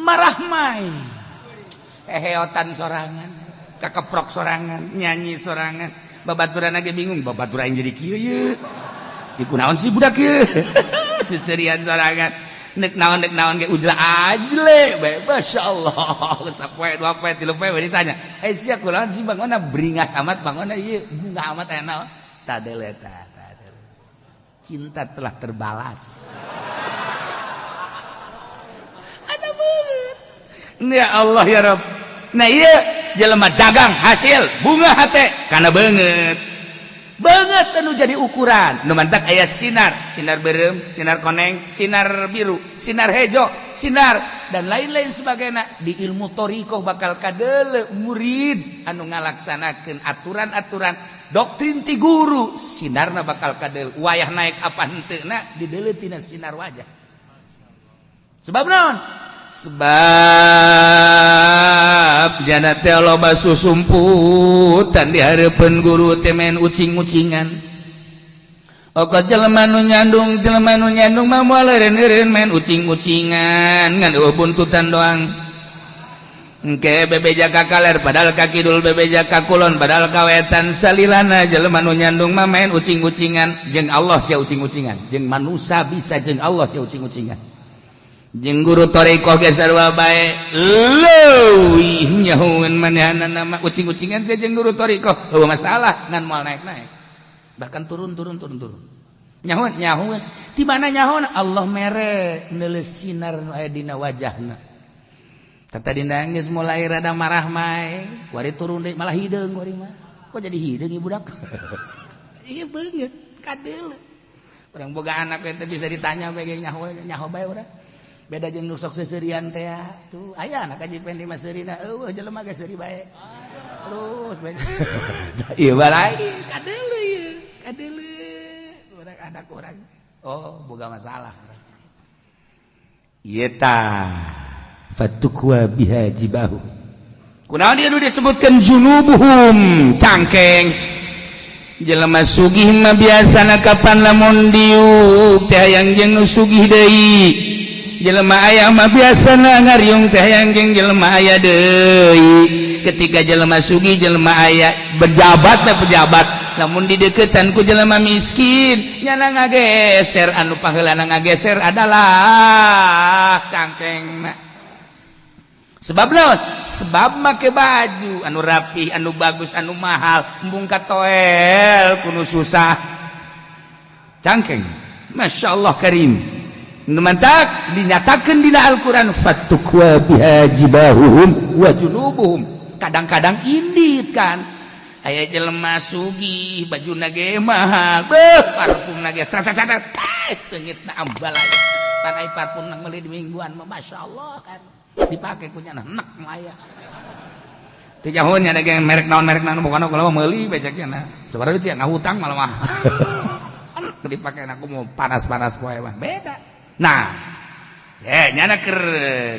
marah mai heheotan sorangan kakeprok sorangan nyanyi sorangan babaturan ge bingung babaturan jadi kieu ye di kunaon sih budak ye seserian sorangan nek naon ge ujlah ajle bae masyaallah sapoe dua poe tilu poe ditanya sia kunaon sih bangona bringas amat bangona ieu bunga amat aya naon tadele cinta telah terbalas ada banget ya Allah ya Rabb nah iya jelema dagang hasil bunga hate karena banget anu jadi ukuran nu mantak aya sinar beureum sinar koneng sinar biru sinar hejo sinar dan lain-lain sebagainya di ilmu thariqah bakal kadeule murid anu ngalaksanakeun aturan-aturan doktrin ti guru sinarna bakal kadeule wayah naik apa henteuna dideuleu tina sinar wajah sebab naon sebab jana teh loba susumputan di hareupeun guru teh men ucing-ucingan okot jelema nu nyandung mah moal eureun men ucing-ucingan ngan buntutan doang engke bebeja ka kaler padahal ka kidul bebeja ka kulon padahal kawetan salilana jelema nu nyandung mah main ucing-ucingan jeung Allah sia ucing-ucingan jeung manusia bisa jeung Allah sia ucing-ucingan jeung guru thariqah ge sarua bae leuwih nyahoeun manehanna nama ucing-ucingan sia jeung guru thariqah heueuh masalah ngan moal naik-naik bahkan turun nyahoeun di mana nyahoeun Allah mere neuleus sinar nu aya dina wajahna tata dina geus mulai rada marah mae kuari turun deui malah hideung kuari mah kok jadi hideung ieu budak ieu beungeut kadeule urang boga anak teh bisa ditanya bae ge nyaho bae urang beda jeung nu sok seserian teh tuh aya anak Haji Pendi mah seurina eueuh jelema ge seuri bae terus bae ieu balai kadeule ieu kadeule urang anak urang oh boga masalah ieu tah fatukwa biha jibahu kunaon ieu disebutkeun junubuhum cangkeng jelema sugih mah biasana kapan lamun diuk teh hayang jeung nu sugih deui jelema aya mah biasana ngariung teh hayang jeung jelema aya deui ketika jelema sugih jelema aya pejabat namun di deketan ku jelema miskin nyana ngageser anu paheulana ngageser adalah cangkengna. Sebab naon? Sebab make baju anu rapi, anu bagus, anu mahal, embung katoel kudu susah. Cangkeng. Masyaallah karim. Numantak dinyatakeun dina Al-Qur'an fatukwa biha jibahuhum wa junubuhum. Kadang-kadang indit kan. Aya jelema sugih, bajuna ge mahal, beuh parfumna ge sat-sat-sat. Seungitna ambal aya. Panai parfum nang meuli di mingguan mah masyaallah kan. Dipake ku nya nek maya. Teu jahun nya ge merek naon bukan kalau meuli beceknya na. Sabaraha teh ngahutang malah mah. Dipake aku mau panas-panas poe mah beda. Nah, nyana keur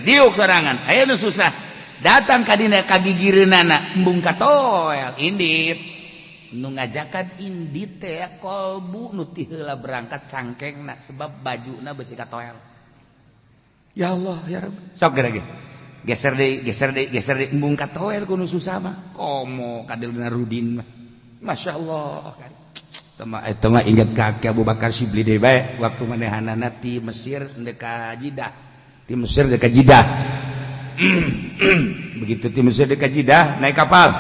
diuk sorangan. Aya nu susah. Datang ka dina kagigireunana embung katoel indit. Nu ngajakan indit teh kolbu nu ti heula berangkat cangkengna sebab bajuna beusi katoel. Ya Allah, ya Rabb. Sok geura geser deui embung katoel kudu susah mah. Komo kadelna Rudin mah. Masyaallah kan. Eta mah inget ka Abu Bakar Shibli deui bae waktu manehanana ti Mesir ka Jidah. Ti Mesir ka Jidah. Begitu ti Mesir ka Jidah naik kapal.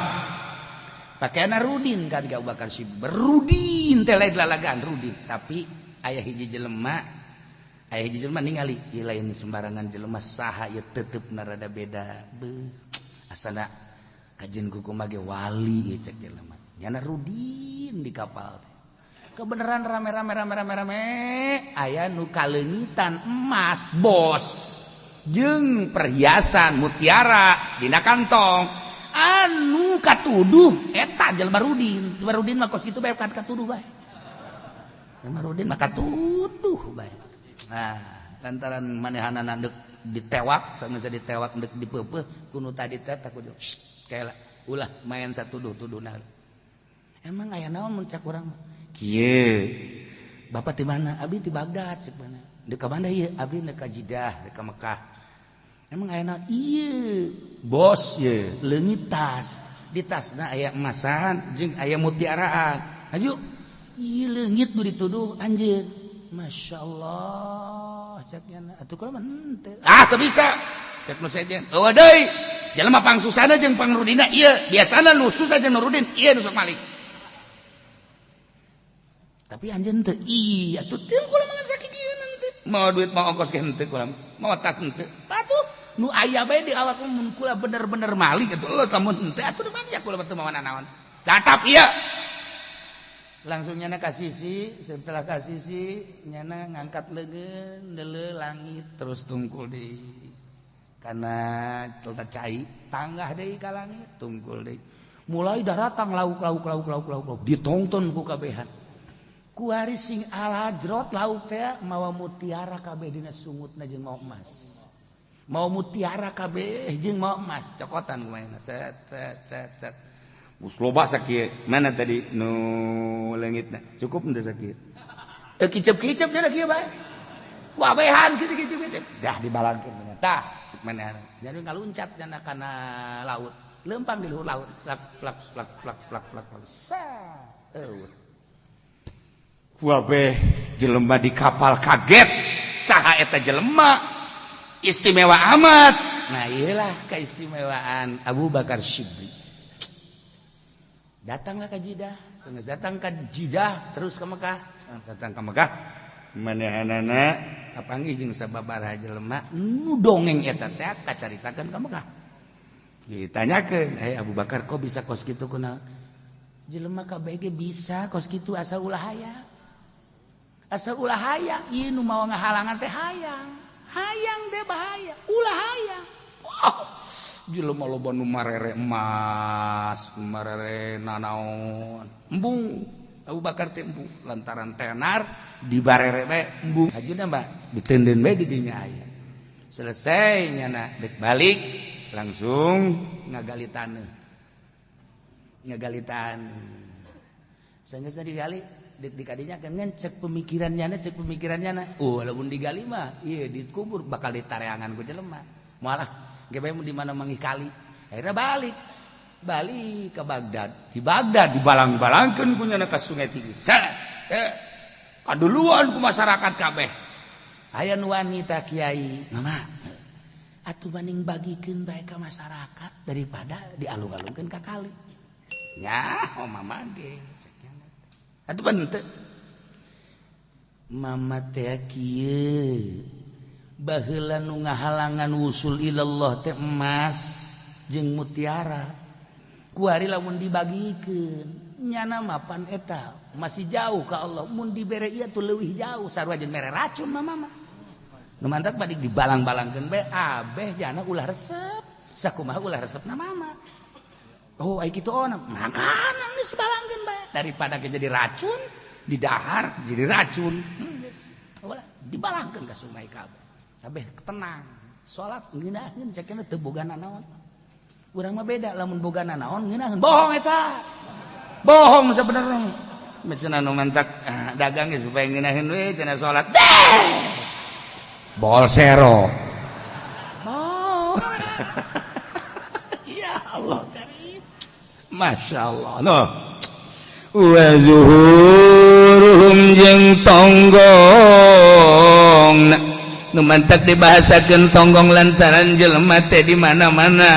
Pakaiana Rudin kan Abu Bakar Shibli. Rudin teh lain lalagaan Rudin, tapi aya hiji jelema ningali ieu lain sembarangan jelema saha ieu teutepna rada beda. Asana kajen kuku mage wali ieu cek jelema. Nyana Rudin di kapal teh. Kebeneran rame aya nu kaleungitan emas bos jeung perhiasan mutiara dina kantong anu katuduh eta jelema Rudin. Jelema Rudin mah kos kitu bae katuduh bae. Jelema Rudin mah katuduh bae. Nah, lantaran manehanana deuk ditewak, saneuse ditewak deuk dipeupeuh kuno tadi teh takut kaela ulah main satuduh-tuduhna. Emang aya naon mun cak urang? Kieu. Bapak di mana? Abdi di Baghdad cek mana? Deuk ka mana ieu? Abdi deuk ka Jidah, deuk ka Mekah. Emang aya naon? Ieu. Bos ieu, leungit tas. Di tasna aya emasan jeung aya mutiaraan. Aju. Ieu leungit nu dituduh anjeun. Masyaallah cek nya atuh kumaha henteu. Ah teu bisa. Cek nu sejen. Eueuh deui. Jelema pangsusana jeung pangrudina ieu. Biasana nu susah jeung Nurudin ieu nu sok malik. Tapi anjeun teu iya atuh teu kula mangan sakikieuan henteu. Mau duit mau ongkos ge henteu kula. Mau tas henteu. Atuh nu aya bae di awak mun kula bener-bener malik atuh eueuh lamun henteu atuh manja kula teu mau naon. Tatap ieu. Langsung nyana ka sisi, setelah ka sisi nyana ngangkat leungeun neuleuh langit terus tungkul deui. Kana teu cai tanggah deui ka langit tungkul deui. Mulai daratang lauk ditonton ku kabehan. Kuari sing alajrot lauk teh mawa mutiara kabeh dina sungutna jeung mau emas. Mau mutiara kabeh jeung mau emas cokotan kumaha cet. Mus loba sakieu. Mana tadi nu leungitna? Cukup henteu sakieu? Kicep-kicep nya kieu bae. Wabehan kitu kicep. Dah dibalangkeun tah cek manehna. Jadi ngaluncat nya kana laut. Leumpang di luhur laut. Plak. Sa. Wabeh jelema di kapal kaget. Saha eta jelema? Istimewa amat. Nah, iyalah keistimewaan Abu Bakar Shibli. Datanglah ke Jidah, datang ke Jidah terus ke Mekah. Datang ke Mekah, manehanana kapanggih jeung sababaraha jelema nu dongeng eta teh kacaritakeun ka Mekah. Ditanyakeun, Abu Bakar kok bisa kos kitu kunaon? Jelema kabeh ge bisa kos kitu asal ulah hayang. Asal ulah hayang, ieu nu mawa ngahalangan teh hayang. Hayang teh bahaya, ulah hayang. Wow. Jelema loba nu marere emas, marere nanaon. Embung Abu Bakar teh embung lantaran tenar di barere bae embung. Hajina Mbak, diteunden bae di dinya aya. Selesai nyana dek balik langsung ngagalitan. Saenggeusna digali dek dikadinya kan cek pemikirannya oh lamun digali mah ieu dikubur bakal ditareangan ku jelema. Moalah ge bae di mana manggih kali. Akhirnya balik. balik ke Baghdad. Di Baghdad dibalang-balangkeun ku nyana ka Sungai Tigris. Kaduluan ku masyarakat kabeh. Aya nu wanita kiai, mama, atuh banding bagikeun bae ka masyarakat daripada dialung-alungkeun ka kali. Nya, oh mama ge. Atuh banding teu. Mama teh kieu. Baheula nu ngahalangan wusul ilallah teh emas jeung mutiara. Kuari lamun dibagikeun nyana mapan eta masih jauh ka Allah, mun dibere ieu tuh leuwih jauh sarua jeung mere racun mama mah. Nu mantap balik dibalang-balangkeun bae abeh jana ulah resep. Sakumaha ulah resepna mama. Oh ai kitu ona. Mangkana geus balangkeun bae daripada jadi racun di dahar jadi racun. Geus. Ulah dibalangkeun ka sungai kabeh. Kabeh tenang. Salat ngeunaheun sakena teu bogana naon. Urang mah beda lamun bogana naon ngeunaheun. Bohong eta. Bohong sebenarnya. Macam anu mantak dagang supaya ngeunaheun we cenah salat. Bolsero. Oh. Ya Allah karim. Masya Allah. No. Wa zuhuruhum jeung tonggong. Nu mantak dibahasakeun tonggong lantaran jelema teh di mana-mana.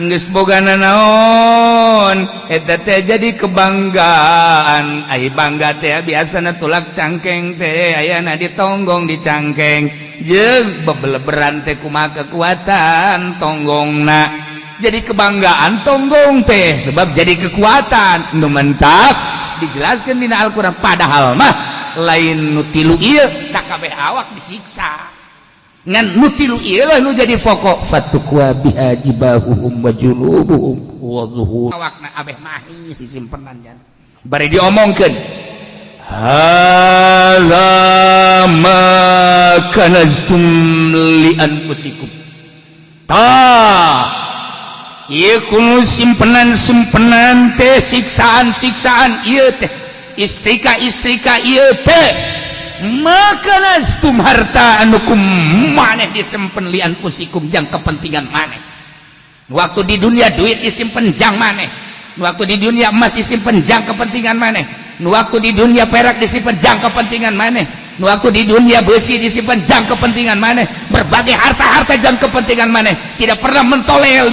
Geus bogana naon eta teh jadi kebanggaan. Ai bangga teh biasana tulak cangkeng teh ayana ditonggong di cangkeng jeung bebeleberan teh kumaha kekuatan tonggongna jadi kebanggaan tonggong teh sebab jadi kekuatan. Nu mentak dijelaskeun dina Al-Qur'an padahal mah lain nu tilu ieu sakabeh awak disiksa ngan nu tilu ieu lah nu jadi pokok fatukwa biha jibahuhum wa julubuhum wa zuhur awakna abeh mahi sisimpenan jan bari diomongkeun hadza ma kanaztum li anfusikum ieu kudu simpenan-simpenan teh siksaan-siksaan ieu teh istrika-istrika ieu teh maka nastum harta anukum maneh disimpen lian pusikum jang kepentingan maneh. Waktu di dunia duit disimpen jang maneh. Waktu di dunia emas disimpen jang kepentingan maneh. Waktu di dunia perak disimpen jang kepentingan maneh. Waktu di dunia besi disimpen jang kepentingan maneh. Berbagai harta-harta jang kepentingan maneh. Tidak pernah mentolerir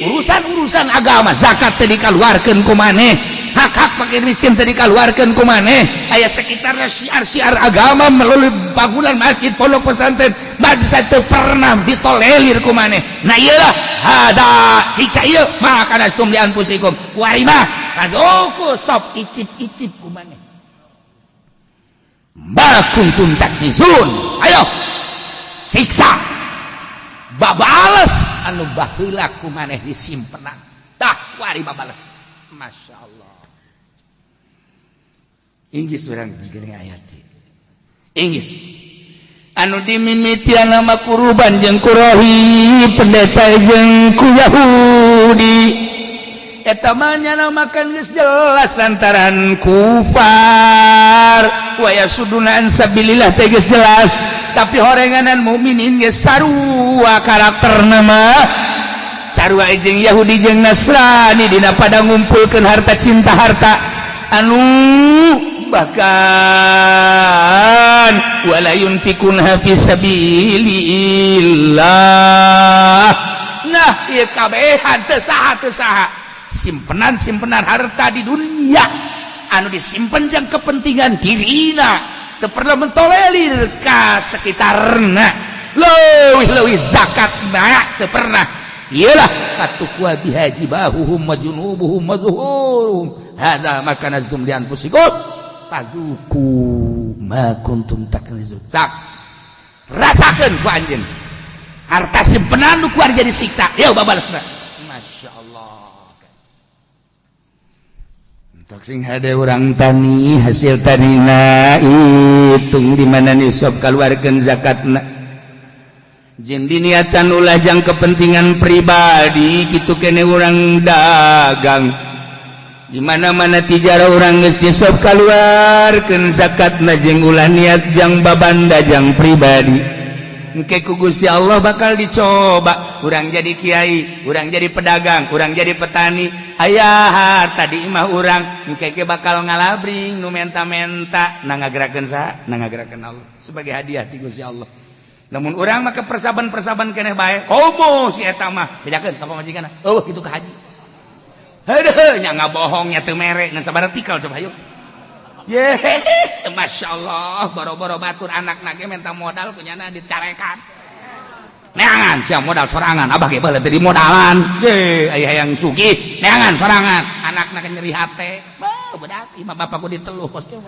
urusan-urusan agama. Zakat teh dikaluarkeun ku maneh. Hak-hak fakir miskin tadi keluarkan ku maneh aya sekitarnya syiar-syiar agama melalui bangunan masjid pondok pesantren madrasah teu pernah ditolerir ku maneh. Nah iyalah hada siksa ieu maka nastum li anfusikum warima kadoku sop icip-icip ku maneh ma kuntum taknizun ayo siksa babales anu baheula ku maneh disimpenan tah warima bales. Masya Allah. Inggis orang gini ayat Inggis anu dimimitian nama kuruban jeung kurohi pendeta jeung ku Yahudi eta mah nyana makan geus jelas lantaran kufar wa yasuduna an sabilillah teh geus jelas tapi horenganan mukminin geus sarua karakterna mah sarua jeung Yahudi jeung Nasrani dina pada ngumpulkeun harta cinta harta anu bahkan wala yunfikunha fi sabilillah. Nah ieu kabehan teu saha simpenan harta di dunia anu disimpen jang kepentingan dirina teu pernah mentolerir ka sekitarna leuwih zakatna teu pernah. Iyalah fatukwa bihajibahuhum wa junubuhum wa zuhurum hadza ma kanaztum li anfusikum fadzuku ma kuntum taknizun. Sak rasakeun ku anjeun harta simpenan nu kuar jadi siksa yeuh babalesna. Masya Allah. Untuk sing hade urang tani hasil tanina hitung di mana nisab kaluarkeun zakatna jeung diniatan ulah jang kepentingan pribadi kitu kene urang dagang di mana-mana tijara urang geus nisab kaluarkeun zakatna jeung ulah niat jang babanda jang pribadi engke ku Gusti Allah bakal dicoba urang jadi kiai urang jadi pedagang urang jadi petani aya tadi imah urang engke bakal ngalabring nu menta-menta nangagerakeun saha nangagerakeun Allah sebagai hadiah ti Gusti Allah lamun urang maka persaban-persaban keneh bae komo si eta mah bedakeun ka pamajikanna kitu ka haji heuh nya ngabohong nya teu mere ngan sabaraha tikal coba hayu Masya Allah boro-boro batur anak nage minta modal punyana dicarekan neangan siap modal sorangan abah ge baheula teu dimodalan aya yang sugih neangan sorangan anak nage nyeri hate bedat imah bapakku diteluh kos ieu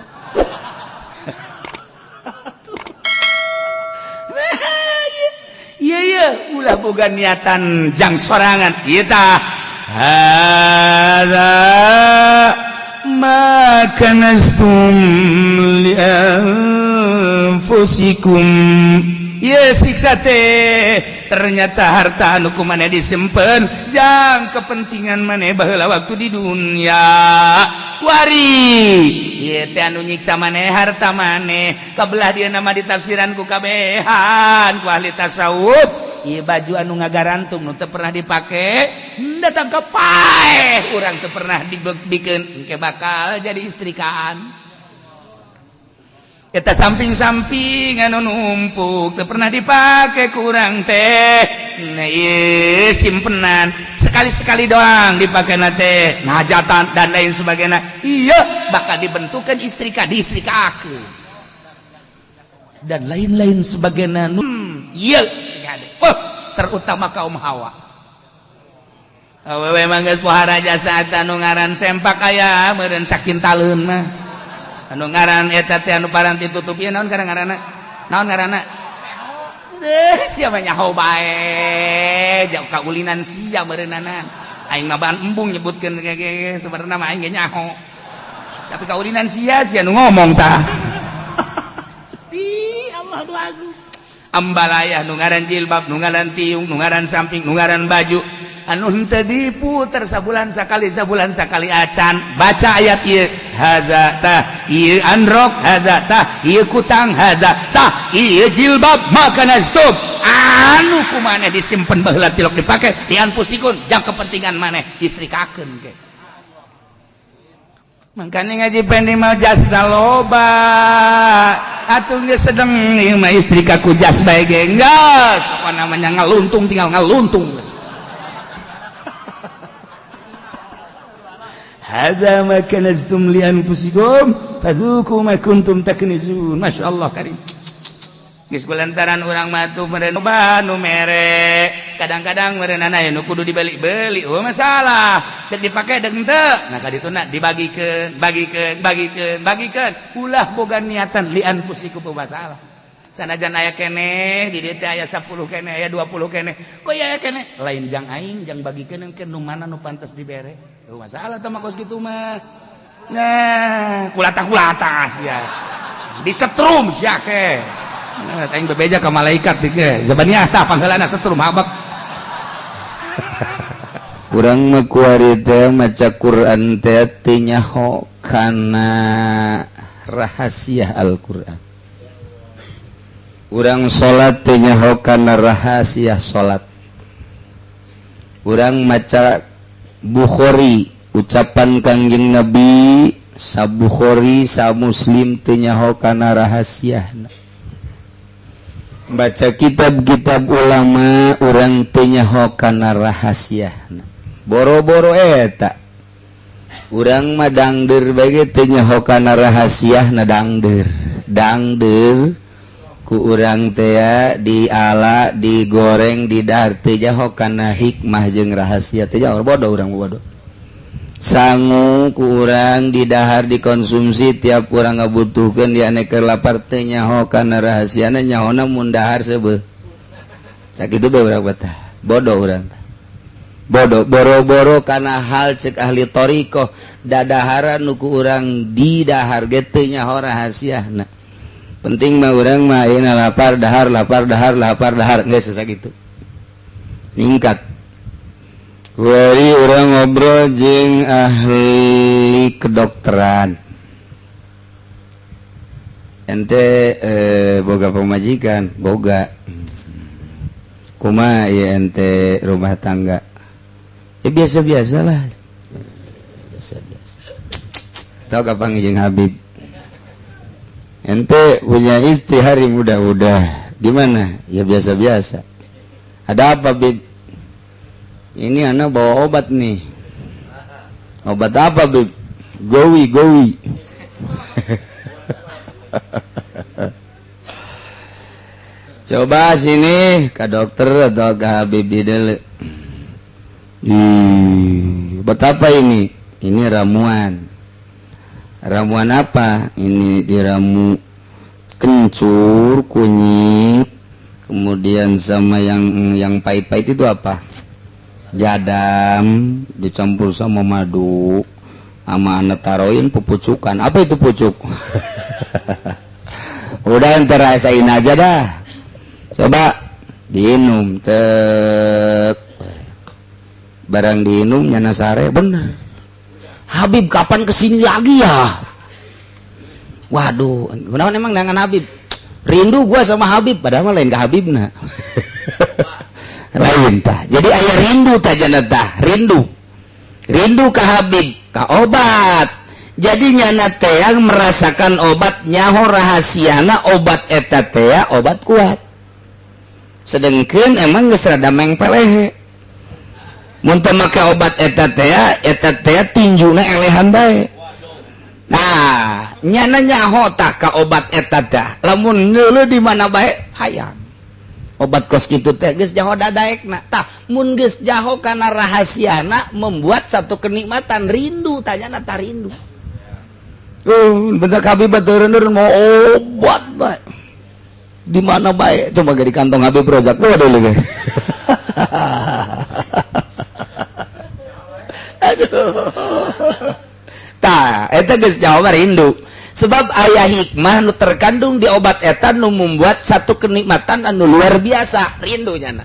iya ulah boga niatan jang sorangan ieu tah hadza maka nastum lianfusikum ya siksa teh ternyata harta anu kumaneh disimpen jang kepentingan maneh baheula waktu di dunia wari ieu teh anu nyiksa maneh harta maneh kabelah dia nama ditafsiran ku kabehan ku ahli tasawuf ieu baju anu ngagarantung nu teu pernah dipake datang ke paeh urang teu pernah dibeukeun engke bakal jadi istrikaan eta samping-samping anu numpuk teu pernah dipake ku urang teh nah ieu simpenan sekali-sekali doang dipakena teh hajatan dan lain sebagainya ieu bakal dibentukeun istrika diistrikaakeun dan lain-lain sebagainya ieu terutama kaum hawa awewe manggeus pohara jasa anu ngaran sempak aya meureun sakin taleun mah anu ngaran eta teh anu paranti tutup ieu naon ngaranna siapa nyaho bae jauh kaulinan sia meureunana aing mah bahan embung nyebutkeun sebenarnya mah aing ge nyaho tapi kaulinan sia anu ngomong tah Allah doaku ambalayah nu ngaran jilbab nu ngaran tiung nu ngaran samping nu ngaran baju anu henteu diputer sabulan sakali acan baca ayat ieu hadza tah ieu androk hadza tah ieu kutang hadza tah ieu jilbab maka nastum anu kumaneh disimpen baheula tilok dipake dian pusikun jang kepentingan maneh istrikakeun ke makanya ngaji pendi mau jasna loba atuh geus sedeng ieu mah istrika ku jas bae ge geus apa namanya ngaluntung tinggal ngaluntung hadza ma kanaztum li anfusikum fadzuqu ma kuntum taknizun masyaallah karim geus kulantaran urang mah tuh meureun nu mere kadang-kadang meureunana aya nu kudu dibeli-beli masalah dek dipake dek henteu nah kadituna dibagikeun bagikeun ulah boga niatan li anfusikum masalah sanajan aya keneh di dieu teh aya 10 keneh aya 20 keneh kok aya keneh lain jang aing jang bagikeun ke nu mana nu pantes dibere masalah teh mah kos kitu mah nah kulata sia disetrum sia ke aing bebeja ka malaikat ge zabaniah tah pangheulana setrum habak urang mah kuari teh maca Quran teh teu nyaho kana rahasia Al-Qur'an urang salat teu nyaho kana rahasia salat urang maca Bukhari ucapan Kangjeng Nabi sa Bukhari sa Muslim teu nyaho kana rahasiana baca kitab-kitab ulama urang teu nyaho kana rahasiana boro-boro eta urang mah dangdeur bae teu nyaho kana rahasiana dangdeur ku urang teh diala digoreng didahar teu nyaho kana hikmah jeung rahasia teu nyaho bodoh urang bodoh sangu ku urang didahar dikonsumsi tiap urang ngabutuhkeun di ane keur lapar teu nyaho kana rahasiana nyahona mun dahar seubeuh sakitu bae urang betah bodoh urang bodoh boro-boro kana hal cek ahli thariqah dadaharan nu ku urang didahar ge teu nyaho rahasiana penting mah urang mah ayeuna lapar dahar geus sakitu ningkat wari urang ngobrol jeung ahli kedokteran ente boga pamajikan boga kuma ya ente rumah tangga ya biasa-biasa lah biasa-biasa tau kapan jeung Habib ente punya istri hari muda-muda gimana ya biasa-biasa ada apa Bib ini anak bawa obat nih obat apa Bib gowi coba sini ke dokter atau ke Habib dulu. Betapa ini? Ini ramuan. Ramuan apa? Ini diramu kencur, kunyit, kemudian sama yang pahit-pahit itu apa? Jadam dicampur sama madu, sama anak taroin pupucukan. Apa itu pucuk? Udah ente rasain aja dah. Coba diinum tek barang diinum nyana sare bener Habib kapan kesini lagi ya waduh kenapa emang dengan Habib rindu gua sama Habib padahal lain ke Habib nah lain tah jadi ayah rindu tah janata rindu ke Habib ke obat jadi nyana teh yang merasakan obat nyaho rahasiana obat eta teh obat kuat sedangkan emang geus rada mengpelehe mun teu make obat eta teh tinjuna elehan bae nah nyana nyaho tah ka obat eta teh lamun neuleuh di mana bae hayang obat kos kitu teh geus jaho dadaekna tah mun geus jaho kana rahasiana membuat satu kenikmatan rindu tanyana tah rindu bentar Habib baturun mau obat bae di mana baik coba di kantong Habib Rozak waduh lagi aduh tah eta geus jauh rindu sebab ayah hikmah nu terkandung di obat eta nu membuat satu kenikmatan anu luar biasa rindunya na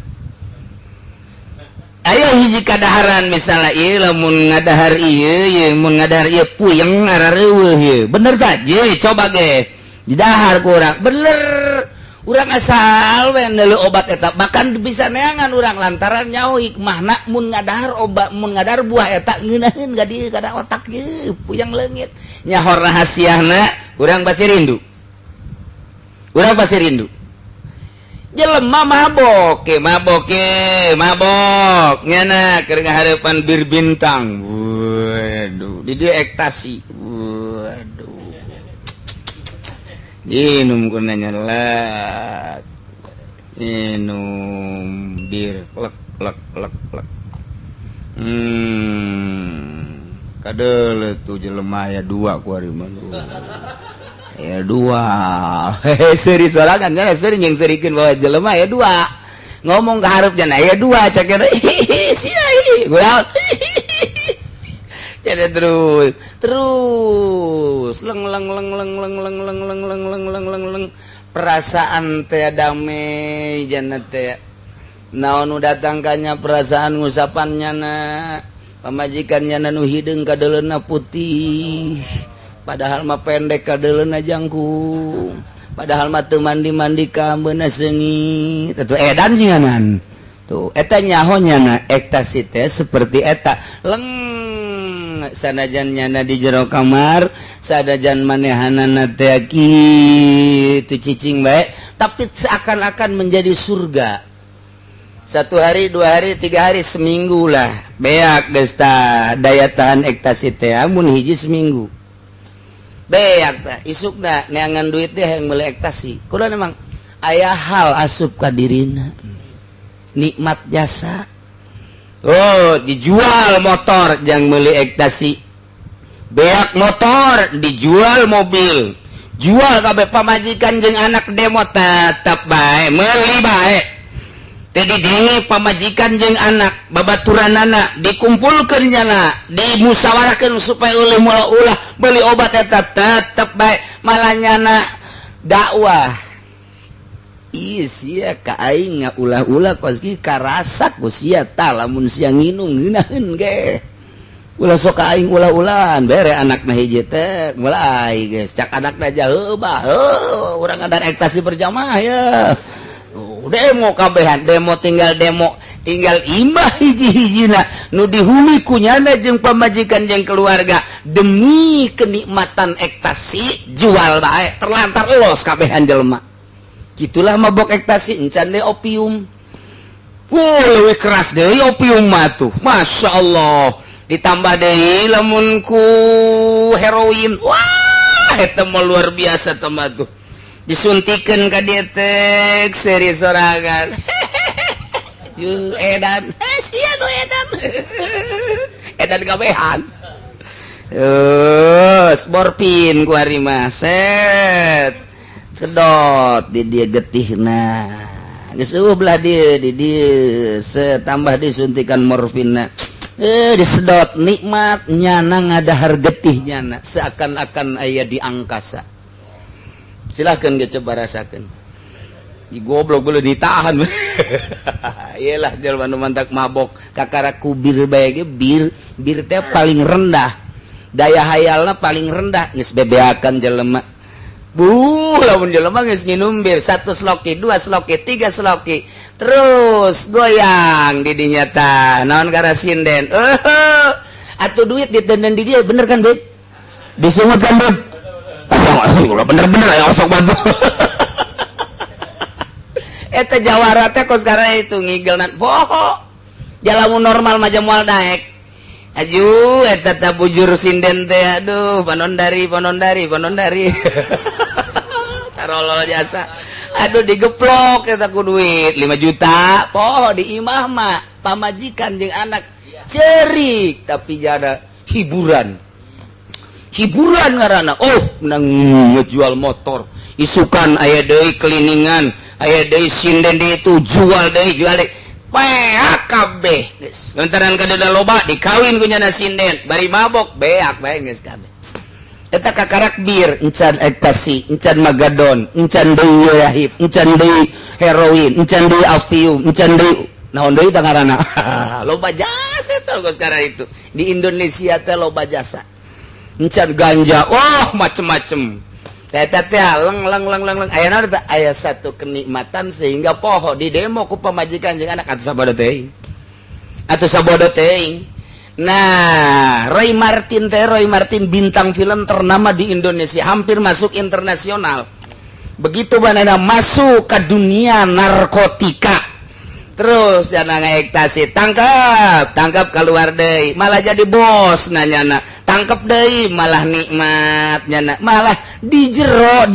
aya hiji kadaharan misalnya ieu lamun ngadahar ieu mun ngadahar ieu puyeng arareueuh ieu bener tah je coba ge didahar ku urang bener urang asal we neuleuh obat eta bahkan bisa neangan urang lantaran nyaho hikmahna mun ngadahar obat mun ngadahar buah eta ngeunaheun ka dieu kada otak ye puyang leungit nyaho rahasiana urang pasti rindu jelema mabok nyana keur ngahareupan bir bintang waduh di dieu ekstasi waduh minum kunanya lah minum bir lek kadele tuh jelema ya dua ku ari mah ya dua seri sorangan kan seri yang serikeun bawa jelema ya dua ngomong ke hareup ya dua cak sia gua jadi terus leng perasaan teh damai jana teh naon nu datangkannya perasaan ngusapannya na pamajikannya nu hideung kadeleuna putih padahal mah pendek kadeleuna jangkung padahal mah teu mandi ka ambeuna seungit atuh edan jinganan tuh eta nyaho nyana ekstasi teh seperti eta leng sanajan nyana di jero kamar sanajan manehanana teh kitu cicing bae tapi seakan-akan menjadi surga 1 hari 2 hari 3 hari seminggu lah beak geus tah daya tahan ekstasi teh mun hiji seminggu beak tah isukna neangan duit teh hayang meuli ekstasi kudu memang aya hal asup ka dirina nikmat jasa oh dijual motor jang meuli ekstasi beak motor dijual mobil jual kabeh pamajikan jeung anak demo tetep bae meuli bae teu didengi pamajikan jeung anak babaturanana dikumpulkeun nyana dimusyawarahkeun supaya ulah beli obat eta tetep bae malah nyana dakwah ieu sia ka aing ngaulah-ulah koski karasak ku sia tah lamun sia nginum ngeunaheun ge ulah sok ka aing ulah-ulahan bere anakna hiji teh mulai geus cak anakna jauh bah urang ngadar ekstasi berjamaah ya demo kabehan demo tinggal imah hiji-hijina nu dihuni kunyana jeung pamajikan jeung keluarga demi kenikmatan ekstasi jual bae terlantar los kabehan jelema gitulah mabok ekstasi encan de opium leuwih keras deui opium mah tuh Masya Allah ditambah deui lamun ku heroin wah eta mah luar biasa teman tuh disuntikan ka dieu teh seri sorangan jul edan sia nu edan kabehan morfin ku ari mah set sedot di dia getihna geus belah dieu di dieu setambah disuntikan morfinna disedot nikmat nyana ngadahar getihnya seakan-akan aya di angkasa. Silahkan ge coba rasakeun. Di goblok boleh ditahan. Iyalah jelema nu mantak mabok kakara kubir bae ge bir teh paling rendah. Daya hayalna paling rendah geus bebeakan jelema. Lamun jelema geus nginum bir 1 sloki, 2 sloki, 3 sloki. Terus goyang di dinya tah. Naon gara sinden. Atuh duit ditenden di dia bener kan, Beb? Disungut kan, Beb? Bener-bener ya osok bantu. Eta jawara teh kos karena itu ngigelnan poho. Jalamun normal mah moal daek. Aju eta teh bujur sinden teh aduh panondari. Tarolol jasa. Aduh digeplok eta ku duit 5 juta. Poho di imah mah pamajikan jeung anak cerik tapi jada hiburan ngaranna menang ngejual motor isukan aya deui keliningan aya deui sinden di itu jual deui beak kabeh geus lantaran kadeda loba dikawin ku nyana sinden bari mabok beak bae geus kabeh eta kakarak bir encan ekstasi encan magadon encan deui rahib encan deui heroin encan deui afium encan deui naon deui tah ngaranna loba jasa tah sekarang itu di Indonesia teh loba jasa encan ganja macem-macem eta teh leng aya teh aya satu kenikmatan sehingga poho di demo ku pamajikan jeung anak atuh sabodo teuing nah Roy Martin bintang film ternama di Indonesia hampir masuk internasional begitu banana masuk ke dunia narkotika terus jangan ekstasi tangkap keluar deui malah jadi bos nanyana tangkap deui malah nikmat nyana malah di jero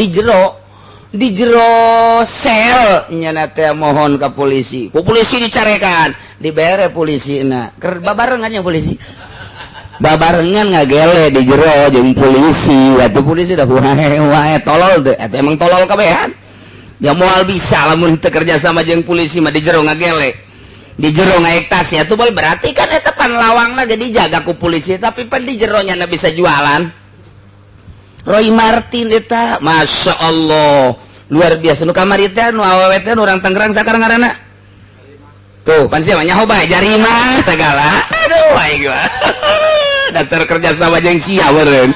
sel nyana teh mohon ke polisi ku polisi dicarekan dibere polisina keur babarengan yang polisi babarengan ngagele di jero jeung polisi atuh polisi dah wae tolol teh eta emang tolol kabehan ya moal bisa lamun teu kerja sama jeung polisi mah di jero ngagele di jero ngaektasi atuh bal berarti kan eta pan lawangna jadi jaga ku polisi tapi pan di jero nya bisa jualan Roy Martin eta Masya Allah luar biasa nu kamari teh nu awewe teh urang Tangerang sakarang ngaranna tuh pan sia nyaho bae jarima segala aduh aing dasar kerja sama jeung sia meureun